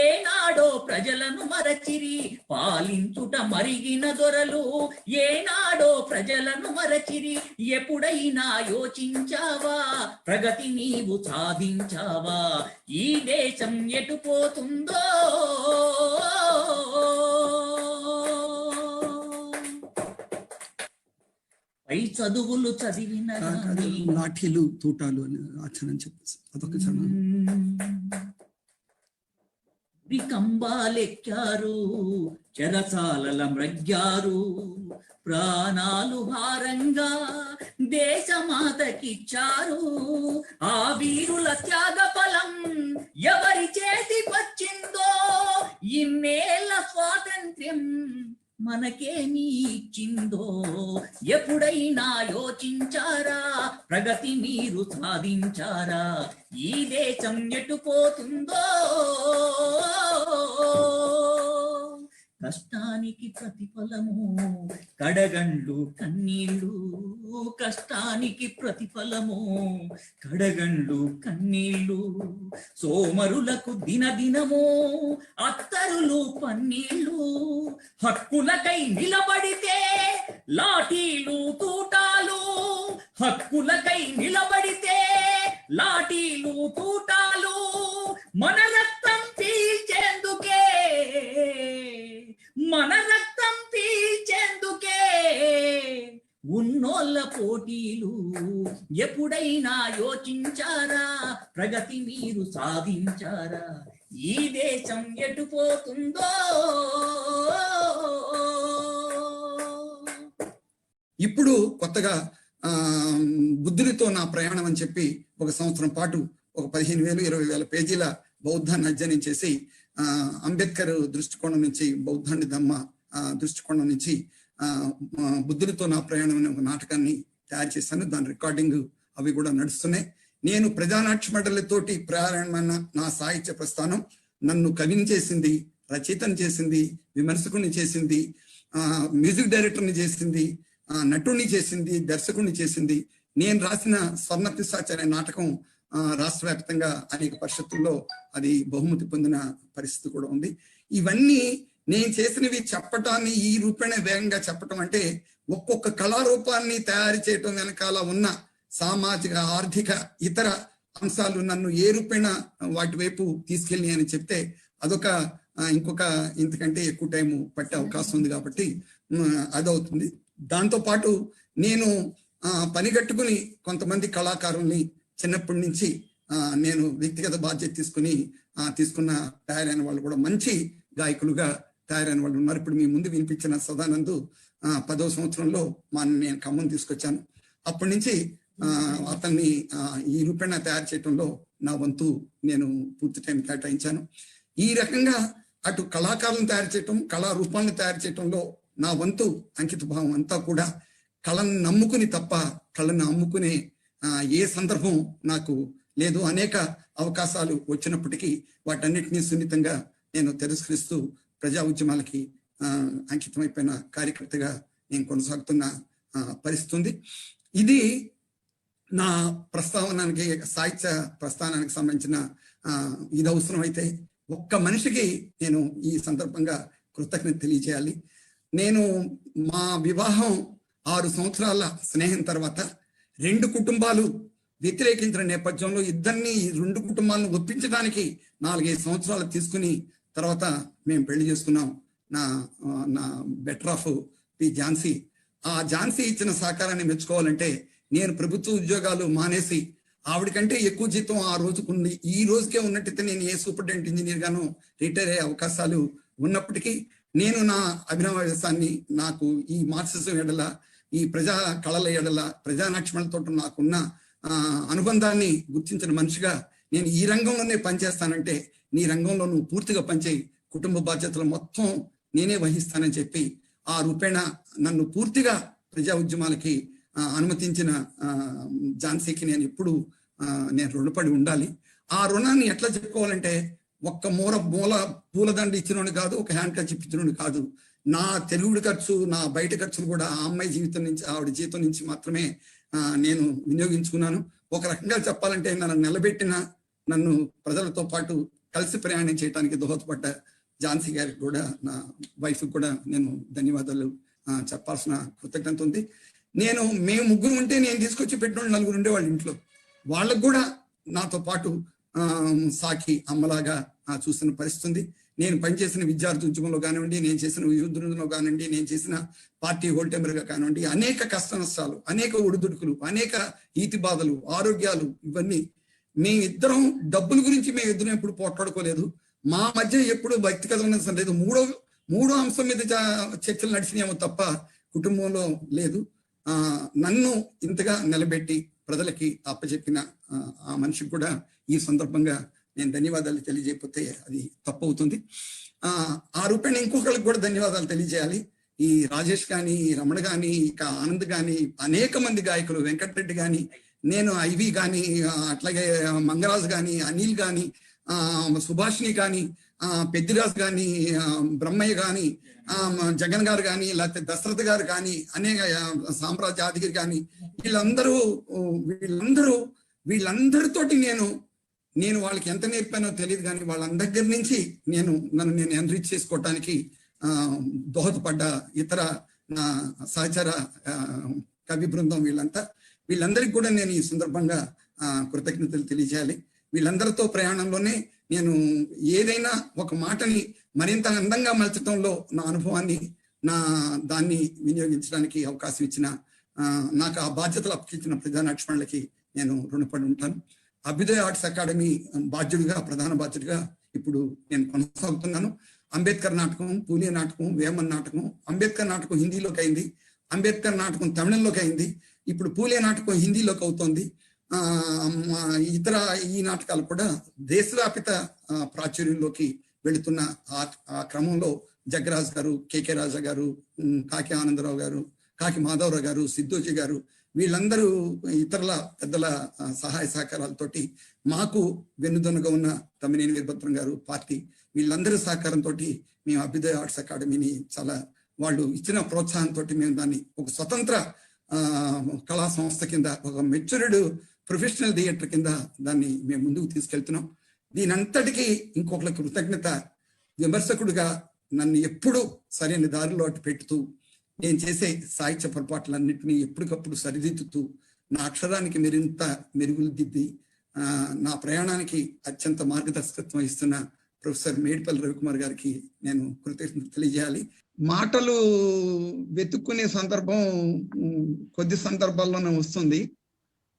ఏనాడో ప్రజలను మరచిరి, పాలించుట మరిగిన దొరలు ఏనాడో ప్రజలను మరచిరి, ఎప్పుడైనా యోచించావా, ప్రగతి నీవు సాధించావా, ఈ దేశం ఎటు పోతుందో. పై చదువులు చదివిన లాఠీలు తూటాలు అని ఆచరణ చెప్పేసి అదొక చరణం. కంబాలెక్కారు, చెరసాలల మ్రగ్గారు, ప్రాణాలు భారంగా దేశమాతకిచ్చారు, ఆ వీరుల త్యాగ ఫలం ఎవరి చేతికొచ్చిందో, ఇన్నేళ్ల స్వాతంత్ర్యం మనకేమీ ఇచ్చిందో, ఎప్పుడైనా యోచించారా, ప్రగతి మీరు సాధించారా, ఈ దేశం ఎటు పోతుందో. కష్టానికి ప్రతిఫలము కడగండ్లు కన్నీళ్ళు, కష్టానికి ప్రతిఫలము కడగండ్లు కన్నీళ్ళు, సోమరులకు దినదినము అత్తరులు పన్నీళ్ళు, హక్కులకై నిలబడితే లాఠీలు తూటాలు, హక్కులకై నిలబడితే లాఠీలు తూటాలు, మన రక్తం పీల్చేందుకే, మన రక్తం పీల్చేందుకే ఉన్నోళ్ళ పోటీలు, ఎప్పుడైనా యోచించారా, ప్రగతి మీరు సాధించారా, ఈ దేశం ఎటు పోతుందో. ఇప్పుడు కొత్తగా బుద్ధుడితో నా ప్రయాణం అని చెప్పి ఒక సంవత్సరం పాటు ఒక 15,000-20,000 పేజీల బౌద్ధాన్ని అధ్యయనం చేసి అంబేద్కర్ దృష్టికోణం నుంచి, బౌద్ధాన్ని ధమ్మ దృష్టికోణం నుంచి బుద్ధుడితో నా ప్రయాణం అనే ఒక నాటకాన్ని తయారు చేశాను. దాని రికార్డింగ్ అవి కూడా నడుస్తున్నాయి. నేను ప్రజానాట్య మండలితోటి ప్రారంభమైన నా సాహిత్య ప్రస్థానం నన్ను కవిని చేసింది, రచయితని చేసింది, విమర్శకుని చేసింది, మ్యూజిక్ డైరెక్టర్ని చేసింది, నటుడిని చేసింది, దర్శకుడిని చేసింది. నేను రాసిన స్వర్ణ పిశాచ్ అనే నాటకం రాష్ట్ర వ్యాప్తంగా అనేక పరిషత్తుల్లో అది బహుమతి పొందిన పరిస్థితి కూడా ఉంది. ఇవన్నీ నేను చేసినవి చెప్పటాన్ని ఈ రూపేణ వేగంగా చెప్పటం అంటే ఒక్కొక్క కళారూపాన్ని తయారు చేయటం వెనకాల ఉన్న సామాజిక, ఆర్థిక, ఇతర అంశాలు నన్ను ఏ రూపేణ వాటి వైపు తీసుకెళ్ళి అని చెప్తే అదొక ఇంకొక ఇంతకంటే ఎక్కువ టైం పట్టే అవకాశం ఉంది కాబట్టి అదవుతుంది. దాంతో పాటు నేను పనిగట్టుకుని కొంతమంది కళాకారుల్ని చిన్నప్పటి నుంచి నేను వ్యక్తిగత బాధ్యత తీసుకున్న తయారైన వాళ్ళు కూడా మంచి గాయకులుగా తయారైన వాళ్ళు ఉన్నారు. ఇప్పుడు మీ ముందు వినిపించిన సదానందు 10వ సంవత్సరంలో నేను ఖమ్మం తీసుకొచ్చాను. అప్పటి నుంచి అతన్ని ఈ రూపేణ తయారు చేయటంలో నా వంతు నేను పూర్తి టైం కేటాయించాను. ఈ రకంగా అటు కళాకారులను తయారు చేయటం, కళారూపాలను తయారు చేయటంలో నా వంతు అంకిత భావం అంతా కూడా కళను నమ్ముకుని తప్ప కళను అమ్ముకునే ఏ సందర్భం నాకు లేదు. అనేక అవకాశాలు వచ్చినప్పటికీ వాటన్నిటినీ సున్నితంగా నేను తిరస్కరిస్తూ ప్రజా ఉద్యమాలకి అంకితమైపోయిన కార్యకర్తగా నేను కొనసాగుతున్న పరిస్థితి ఉంది. ఇది నా ప్రస్తావనానికి, సాహిత్య ప్రస్థానానికి సంబంధించిన ఇది అవసరం అయితే ఒక్క మనిషికి నేను ఈ సందర్భంగా కృతజ్ఞత తెలియజేయాలి. నేను మా వివాహం 6 సంవత్సరాల స్నేహం తర్వాత 2 కుటుంబాలు వ్యతిరేకించిన నేపథ్యంలో ఇద్దరిని 2 కుటుంబాలను ఒప్పించడానికి 4-5 సంవత్సరాలు తీసుకుని తర్వాత మేము పెళ్లి చేసుకున్నాం. నా బెటర్ ఆఫ్ పి ఝాన్సీ. ఆ ఝాన్సీ ఇచ్చిన సహకారాన్ని మెచ్చుకోవాలంటే నేను ప్రభుత్వ ఉద్యోగాలు మానేసి ఆవిడకంటే ఎక్కువ జీతం ఆ రోజుకు ఉంది. ఈ రోజుకే ఉన్నట్టయితే నేను ఏ సూపరింటెండెంట్ ఇంజనీర్ గాను రిటైర్ అయ్యే అవకాశాలు ఉన్నప్పటికీ నేను నా అభినవేశాన్ని, నాకు ఈ మార్క్సిజం ఎడల, ఈ ప్రజా కళల ఎడల, ప్రజానాట్యములతో నాకున్న అనుబంధాన్ని గుర్తించిన మనిషిగా నేను ఈ రంగంలోనే పనిచేస్తానంటే నీ రంగంలో నువ్వు పూర్తిగా పనిచేయి, కుటుంబ బాధ్యతలు మొత్తం నేనే వహిస్తానని చెప్పి ఆ రూపేణ నన్ను పూర్తిగా ప్రజా ఉద్యమాలకి అనుమతించిన ఝాన్సీకి నేను ఎప్పుడు నేను రుణపడి ఉండాలి. ఆ రుణాన్ని ఎట్లా చెప్పుకోవాలంటే ఒక్క మూల పూలదండ ఇచ్చినోని కాదు, ఒక హ్యాండ్ కచ్ ఇప్పించినోని కాదు. నా తెలుగుడి ఖర్చు, నా బయట ఖర్చులు కూడా ఆ అమ్మాయి జీవితం నుంచి, ఆవిడ జీవితం నుంచి మాత్రమే నేను వినియోగించుకున్నాను. ఒక రకంగా చెప్పాలంటే నన్ను నిలబెట్టిన, నన్ను ప్రజలతో పాటు కలిసి ప్రయాణం చేయడానికి దోహదపడ్డ ఝాన్సీ గారికి కూడా, నా వైఫ్కి కూడా నేను ధన్యవాదాలు చెప్పాల్సిన కృతజ్ఞత ఉంది. మేము ముగ్గురు ఉంటే నేను తీసుకొచ్చి పెట్టిన నలుగురు ఉండేవాళ్ళు ఇంట్లో. వాళ్ళకు కూడా నాతో పాటు సాకి అమ్మలాగా చూసిన పరిస్థితి ఉంది. నేను పనిచేసిన విద్యార్థి ఉద్యమంలో కానివ్వండి, నేను చేసిన యుద్ధంలో కానివ్వండి, నేను చేసిన పార్టీ హోల్టెంబర్గా కానివ్వండి, అనేక కష్ట నష్టాలు, అనేక ఒడిదుడుకులు, అనేక ఈతి బాధలు, ఆరోగ్యాలు, ఇవన్నీ మేమిద్దరం డబ్బుల గురించి మేమిద్దరం ఎప్పుడు పోట్లాడుకోలేదు. మా మధ్య ఎప్పుడు వ్యక్తిగతమైన లేదు. మూడో అంశం మీద చర్చలు నడిచినాయేమో తప్ప కుటుంబంలో లేదు. నన్ను ఇంతగా నిలబెట్టి ప్రజలకి అప్పచెప్పిన ఆ మనిషికి కూడా ఈ సందర్భంగా నేను ధన్యవాదాలు తెలియజేయకపోతే అది తప్పవుతుంది. ఆ రూపేణ ఇంకొకరికి కూడా ధన్యవాదాలు తెలియజేయాలి. ఈ రాజేష్ కానీ, రమణ కానీ, ఇక ఆనంద్ కానీ, అనేక మంది గాయకులు, వెంకటరెడ్డి కానీ, నేను ఐవి కానీ, అట్లాగే మంగరాజు కానీ, అనిల్ కానీ, సుభాష్ని కానీ, పెద్దిరాజు కానీ, బ్రహ్మయ్య కానీ, జగన్ గారు కానీ, లేకపోతే దశరథ్ గారు కానీ, అనేక సామ్రాజ్య యాదగిరి కానీ, వీళ్ళందరితోటి నేను వాళ్ళకి ఎంత నేర్పానో తెలియదు కానీ వాళ్ళందరి దగ్గర నుంచి నన్ను ఎన్రిచ్ చేసుకోవటానికి దోహదపడ్డ ఇతర నా సహచర కవి బృందం వీళ్ళందరికీ కూడా నేను ఈ సందర్భంగా కృతజ్ఞతలు తెలియజేయాలి. వీళ్ళందరితో ప్రయాణంలోనే నేను ఏదైనా ఒక మాటని మరింత అందంగా మలచడంలో నా అనుభవాన్ని, దాన్ని వినియోగించడానికి అవకాశం ఇచ్చిన, నాకు ఆ బాధ్యతలు అప్పగించిన ప్రజానాట్యమండలికి నేను రుణపడి ఉంటాను. అభ్యుదయ ఆర్ట్స్ అకాడమీ ప్రధాన బాధ్యుడిగా ఇప్పుడు నేను కొనసాగుతున్నాను. అంబేద్కర్ నాటకం, పూలే నాటకం, వేమన్ నాటకం, అంబేద్కర్ నాటకం హిందీలోకి అయింది, అంబేద్కర్ నాటకం తమిళంలోకి అయింది, ఇప్పుడు పూలే నాటకం హిందీలోకి అవుతోంది. ఇతర ఈ నాటకాలు కూడా దేశవ్యాపిత ప్రాచుర్యంలోకి వెళుతున్న ఆ క్రమంలో జగ్గరాజు గారు, కేకే రాజా గారు, కాకి ఆనందరావు గారు, కాకి మాధవరావు గారు, సిద్ధోజీ గారు, వీళ్ళందరూ ఇతరుల పెద్దల సహాయ సహకారాలతోటి, మాకు వెన్నుదన్నుగా ఉన్న తమ్మినేని వీరభద్రం గారు పార్టీ, వీళ్ళందరి సహకారంతో మేము అభ్యుదయ ఆర్ట్స్ అకాడమీని వాళ్ళు ఇచ్చిన ప్రోత్సాహంతో మేము దాన్ని ఒక స్వతంత్ర కళా సంస్థ కింద, ఒక మెచ్యూర్డ్ ప్రొఫెషనల్ థియేటర్ కింద దాన్ని మేము ముందుకు తీసుకెళ్తున్నాం. దీనంతటికీ ఇంకొకరి కృతజ్ఞత, విమర్శకుడిగా నన్ను ఎప్పుడు సరైన దారిలో అటు పెట్టుతూ, నేను చేసే సాహిత్య పొరపాట్లన్నింటినీ ఎప్పటికప్పుడు సరిదిద్దుతూ, నా అక్షరానికి మరింత మెరుగులు దిద్ది నా ప్రయాణానికి అత్యంత మార్గదర్శకత్వం ఇస్తున్న ప్రొఫెసర్ మేడిపల్లి రవికుమార్ గారికి నేను కృతజ్ఞత తెలియజేయాలి. మాటలు వెతుక్కునే సందర్భం కొద్ది సందర్భాల్లోనే వస్తుంది.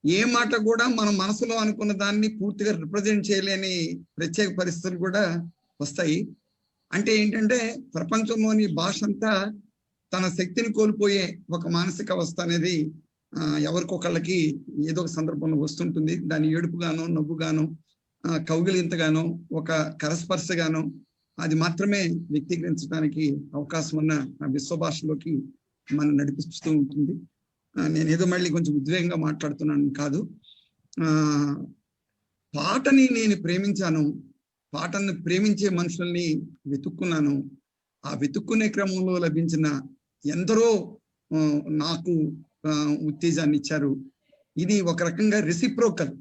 ఏ మాట కూడా మన మనసులో అనుకున్న దాన్ని పూర్తిగా రిప్రజెంట్ చేయలేని ప్రత్యేక పరిస్థితులు కూడా వస్తాయి. అంటే ఏంటంటే ప్రపంచంలోని భాష అంతా తన శక్తిని కోల్పోయే ఒక మానసిక అవస్థ అనేది ఎవరికొకళ్ళకి ఏదో ఒక సందర్భంలో వస్తుంటుంది. దాని ఏడుపుగానో, నవ్వుగానో, కౌగిలింతగానో, ఒక కరస్పర్శగానో అది మాత్రమే వ్యక్తీకరించడానికి అవకాశం ఉన్న విశ్వభాషలోకి మనం నడిపిస్తూ ఉంటుంది. నేనేదో మళ్ళీ కొంచెం ఉద్వేగంగా మాట్లాడుతున్నాను కాదు. పాటని నేను ప్రేమించాను, పాటను ప్రేమించే మనుషుల్ని వెతుక్కున్నాను. ఆ వెతుక్కునే క్రమంలో లభించిన ఎందరో నాకు ఉత్తేజాన్ని ఇచ్చారు. ఇది ఒక రకంగా రెసిప్రోకల్.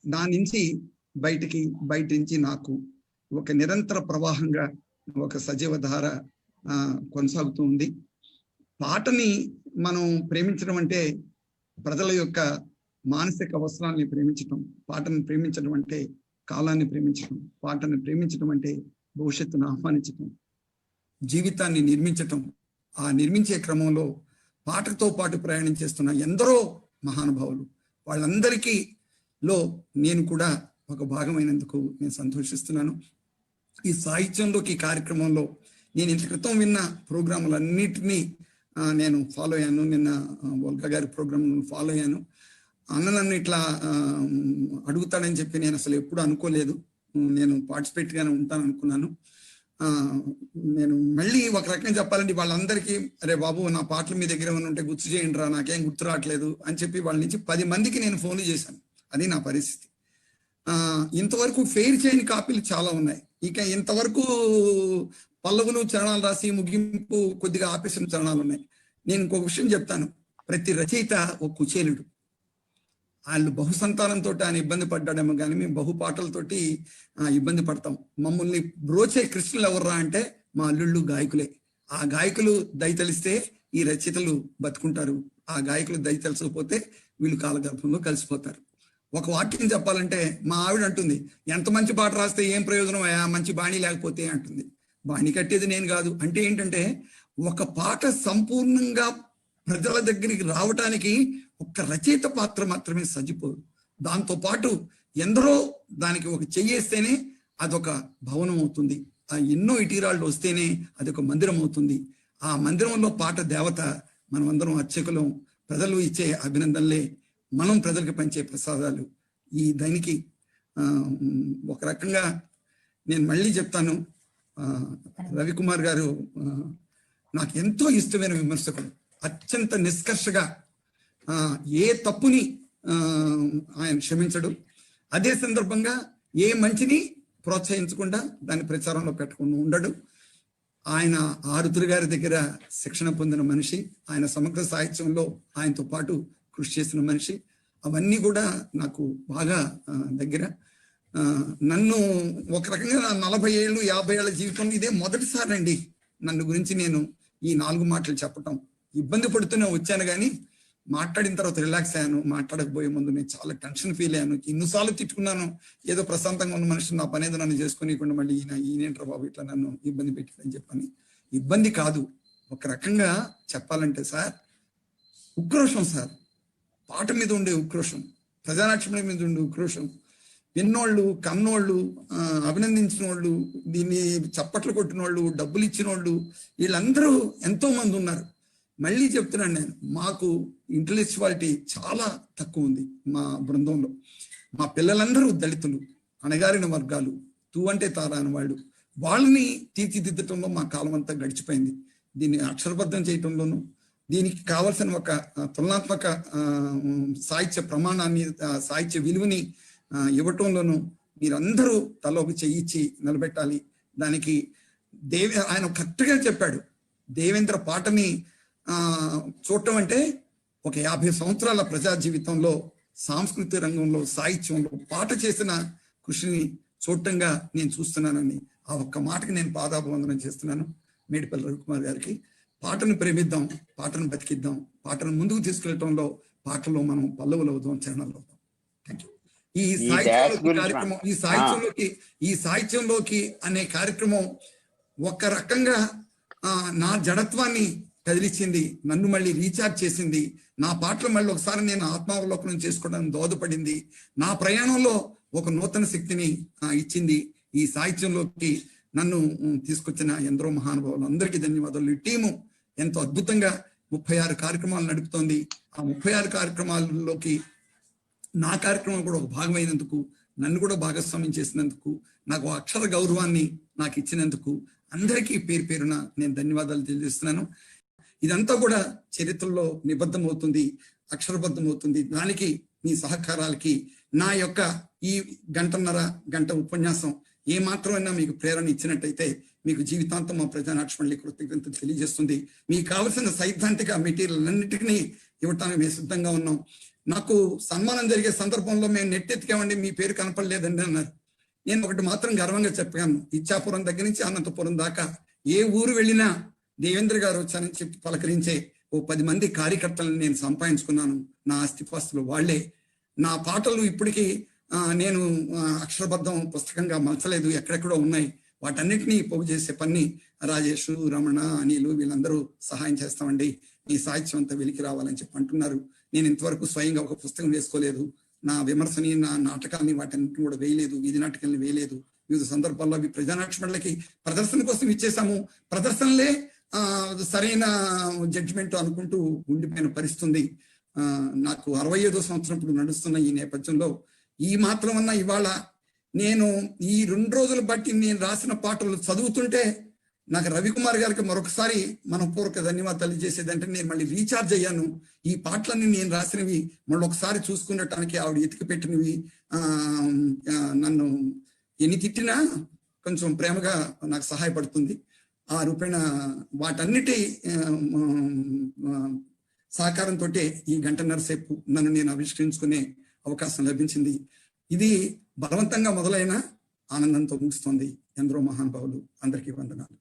నా నుంచి బయట నుంచి నాకు ఒక నిరంతర ప్రవాహంగా ఒక సజీవ ధార కొనసాగుతూ ఉంది. పాటని మనం ప్రేమించడం అంటే ప్రజల యొక్క మానసిక అవసరాన్ని ప్రేమించడం, పాటను ప్రేమించడం అంటే కాలాన్ని ప్రేమించడం, పాటను ప్రేమించడం అంటే భవిష్యత్తును ఆహ్వానించడం, జీవితాన్ని నిర్మించటం. ఆ నిర్మించే క్రమంలో పాటతో పాటు ప్రయాణం చేస్తున్న ఎందరో మహానుభావులు, వాళ్ళందరికీ లో నేను కూడా ఒక భాగమైనందుకు నేను సంతోషిస్తున్నాను. ఈ సాహిత్యంలోకి ఈ కార్యక్రమంలో నేను ఇంత క్రితం విన్న ప్రోగ్రాములన్నిటినీ నేను ఫాలో అయ్యాను. నిన్న వల్గా గారి ప్రోగ్రామ్ ఫాలో అయ్యాను. అన్న నన్ను ఇట్లా అడుగుతాడని చెప్పి నేను అసలు ఎప్పుడు అనుకోలేదు. నేను పార్టిసిపేట్గానే ఉంటాను అనుకున్నాను. నేను మళ్ళీ ఒక రకంగా చెప్పాలంటే వాళ్ళందరికీ, అరే బాబు నా పాటలు మీ దగ్గర ఏమైనా ఉంటే గుర్తు చేయండి రా, నాకేం గుర్తు రావట్లేదు అని చెప్పి వాళ్ళ నుంచి 10 మందికి నేను ఫోన్లు చేశాను. అది నా పరిస్థితి. ఇంతవరకు ఫెయిర్ చేయని కాపీలు చాలా ఉన్నాయి. ఇక ఇంతవరకు పల్లవులు చరణాలు రాసి ముగింపు కొద్దిగా ఆపేసిన చరణాలు ఉన్నాయి. నేను ఇంకొక విషయం చెప్తాను. ప్రతి రచయిత ఒక కుచేలుడు. వాళ్ళు బహుసంతానంతో ఆయన ఇబ్బంది పడ్డాడేమో కానీ మేము బహుపాటలతోటి ఇబ్బంది పడతాం. మమ్మల్ని బ్రోచే కృష్ణులు ఎవర్రా అంటే మా అల్లుళ్ళు గాయకులే. ఆ గాయకులు దయతలిస్తే ఈ రచయితలు బతుకుంటారు. ఆ గాయకులు దయతలసకపోతే వీళ్ళు కాలగర్భంలో కలిసిపోతారు. ఒక వాక్యం చెప్పాలంటే మా ఆవిడ అంటుంది, ఎంత మంచి పాట రాస్తే ఏం ప్రయోజనం అయ్యా, మంచి బాణీ లేకపోతే అంటుంది. బాణీ కట్టేది నేను కాదు. అంటే ఏంటంటే ఒక పాట సంపూర్ణంగా ప్రజల దగ్గరికి రావటానికి ఒక్క రచయిత పాత్ర మాత్రమే సరిపోదు. దాంతో పాటు ఎందరో దానికి ఒక చెయ్యేస్తేనే అదొక భవనం అవుతుంది. ఆ ఎన్నో ఇటీరాళ్ళు వస్తేనే అదొక మందిరం అవుతుంది. ఆ మందిరంలో పాట దేవత, మనమందరం అర్చకులం. ప్రజలు ఇచ్చే అభినందనలే మనం ప్రజలకు పంచే ప్రసాదాలు. ఈ దానికి ఒక రకంగా నేను మళ్ళీ చెప్తాను, రవికుమార్ గారు నాకు ఎంతో ఇష్టమైన విమర్శకుడు. అత్యంత నిష్కర్షగా ఏ తప్పుని ఆయన క్షమించడు. అదే సందర్భంగా ఏ మంచిని ప్రోత్సహించకుండా దాన్ని ప్రచారంలో పెట్టకుండా ఉండడు. ఆయన ఆరుద్ర గారి దగ్గర శిక్షణ పొందిన మనిషి. ఆయన సమగ్ర సాహిత్యంలో ఆయనతో పాటు కృషి చేసిన మనిషి. అవన్నీ కూడా నాకు బాగా దగ్గర. నన్ను ఒక రకంగా 40 ఏళ్ళు 50 ఏళ్ళ జీవితంలో ఇదే మొదటిసారి అండి నన్ను గురించి నేను ఈ 4 మాటలు చెప్పటం. ఇబ్బంది పడుతూనే వచ్చాను కానీ మాట్లాడిన తర్వాత రిలాక్స్ అయ్యాను. మాట్లాడకపోయే ముందు నేను చాలా టెన్షన్ ఫీల్ అయ్యాను. ఎన్నిసార్లు తిట్టుకున్నాను. ఏదో ప్రశాంతంగా ఉన్న మనిషి నా పనేదో నన్ను చేసుకునికుండా మళ్ళీ ఈయనేంట్రా బాబు ఇట్లా నన్ను ఇబ్బంది పెట్టాడని చెప్పని. ఇబ్బంది కాదు, ఒక రకంగా చెప్పాలంటే సార్ ఉక్రోషం సార్. పాట మీద ఉండే ఉక్రోషం, ప్రజానాట్యం మీద ఉండే ఉక్రోషం. విన్నోళ్ళు, కన్నోళ్ళు, అభినందించిన వాళ్ళు, దీన్ని చప్పట్లు కొట్టిన వాళ్ళు, డబ్బులు ఇచ్చిన వాళ్ళు, వీళ్ళందరూ ఎంతో మంది ఉన్నారు. మళ్ళీ చెప్తున్నాను నేను, మాకు ఇంటలెక్చువాలిటీ చాలా తక్కువ ఉంది మా బృందంలో. మా పిల్లలందరూ దళితులు, అణగారిన వర్గాలు, తూ అంటే తారాని వాళ్ళు. వాళ్ళని తీర్చిదిద్దటంలో మా కాలం అంతా గడిచిపోయింది. దీన్ని అక్షరబద్ధం చేయటంలోనూ, దీనికి కావలసిన ఒక తులనాత్మక సాహిత్య ప్రమాణాన్ని, సాహిత్య విలువని ఇవ్వటంలోనూ మీరందరూ తలోకి చెయ్యిచ్చి నిలబెట్టాలి. దానికి ఆయన కరెక్ట్గా చెప్పాడు. దేవేంద్ర పాటని చూడటం అంటే ఒక 50 సంవత్సరాల ప్రజా జీవితంలో, సాంస్కృతిక రంగంలో, సాహిత్యంలో పాట చేసిన కృషిని చూడటంగా నేను చూస్తున్నానని ఆ ఒక్క మాటకి నేను పాదాభివందనం చేస్తున్నాను మేడిపల్లి రవికుమార్ గారికి. పాటను ప్రేమిద్దాం, పాటను బతికిద్దాం, పాటను ముందుకు తీసుకెళ్ళటంలో పాటలో మనం పల్లవులు అవుదాం, చరణాలు అవుదాం. Thank you. ఈ కార్యక్రమం, ఈ సాహిత్యంలోకి అనే కార్యక్రమం ఒక రకంగా నా జడత్వాన్ని కదిలించింది, నన్ను మళ్ళీ రీఛార్జ్ చేసింది. నా పాటలు మళ్ళీ ఒకసారి నేను ఆత్మావలోకనం చేసుకోవడానికి దోహదపడింది. నా ప్రయాణంలో ఒక నూతన శక్తిని ఇచ్చింది. ఈ సాహిత్యంలోకి నన్ను తీసుకొచ్చిన ఎందరో మహానుభావులు అందరికీ ధన్యవాదాలు. ఈ టీము ఎంతో అద్భుతంగా 36 కార్యక్రమాలు నడుపుతోంది. ఆ 36 కార్యక్రమాలలోకి నా కార్యక్రమం కూడా ఒక భాగమైనందుకు, నన్ను కూడా భాగస్వామ్యం చేసినందుకు, నాకు అక్షర గౌరవాన్ని నాకు ఇచ్చినందుకు అందరికీ పేరు పేరున నేను ధన్యవాదాలు తెలియజేస్తున్నాను. ఇదంతా కూడా చరిత్రలో నిబద్ధమవుతుంది, అక్షరబద్ధమవుతుంది. దానికి మీ సహకారాలకి నా యొక్క ఈ గంట ఉపన్యాసం ఏ మాత్రమైనా మీకు ప్రేరణ ఇచ్చినట్టయితే మీకు జీవితాంతం మా ప్రజానాట్యమండలి కృతజ్ఞతలు తెలియజేస్తుంది. మీకు కావలసిన సైద్ధాంతిక మెటీరియల్ అన్నిటినీ ఇవ్వటానికి మేము సిద్ధంగా ఉన్నాం. నాకు సన్మానం జరిగే సందర్భంలో మేము నెట్టెత్తికామండి, మీ పేరు కనపడలేదండి అన్నారు. నేను ఒకటి మాత్రం గర్వంగా చెప్పాను, ఇచ్చాపురం దగ్గర నుంచి అనంతపురం దాకా ఏ ఊరు వెళ్ళినా దేవేంద్ర గారు వచ్చారని చెప్పి పలకరించే ఓ 10 మంది కార్యకర్తలను నేను సంపాదించుకున్నాను. నా ఆస్తిపాస్తులు వాళ్లే. నా పాటలు ఇప్పటికీ నేను అక్షరబద్ధం పుస్తకంగా మలచలేదు, ఎక్కడెక్కడో ఉన్నాయి. వాటన్నిటినీ పోగు చేసే పని రాజేష్, రమణ, అనిలు వీళ్ళందరూ సహాయం చేస్తామండి, ఈ సాహిత్యం అంతా వెలికి రావాలని చెప్పి అంటున్నారు. నేను ఇంతవరకు స్వయంగా ఒక పుస్తకం వేసుకోలేదు. నా విమర్శని, నా నాటకాన్ని వాటన్నిటిని కూడా వేయలేదు, వీధి నాటకాలను వేయలేదు. వివిధ సందర్భాల్లో అవి ప్రజానాట్యమండలికి ప్రదర్శన కోసం ఇచ్చేసాము. ప్రదర్శనలే సరైన జడ్జిమెంట్ అనుకుంటూ ఉండిపోయిన పరిస్థితుంది. నాకు 65వ సంవత్సరం ఇప్పుడు నడుస్తున్న ఈ నేపథ్యంలో ఈ మాత్రం అన్నా ఇవాళ నేను ఈ 2 రోజులు బట్టి నేను రాసిన పాటలు చదువుతుంటే నాకు రవికుమార్ గారికి మరొకసారి మనపూర్వక ధన్యవాదాలు తెలియజేసేదంటే, నేను మళ్ళీ రీఛార్జ్ అయ్యాను. ఈ పాటలన్నీ నేను రాసినవి మళ్ళీ ఒకసారి చూసుకునటానికి ఆవిడ ఎతికి పెట్టినవి. నన్ను ఎన్ని తిట్టినా కొంచెం ప్రేమగా నాకు సహాయపడుతుంది. ఆ రూపేణ వాటన్నిటి సహకారంతో ఈ 1.5 గంటల సేపు నన్ను నేను ఆవిష్కరించుకునే అవకాశం లభించింది. ఇది బలవంతంగా మొదలైన ఆనందంతో ముగుస్తుంది. ఎందరో మహానుభావులు, అందరికీ వందనాలు.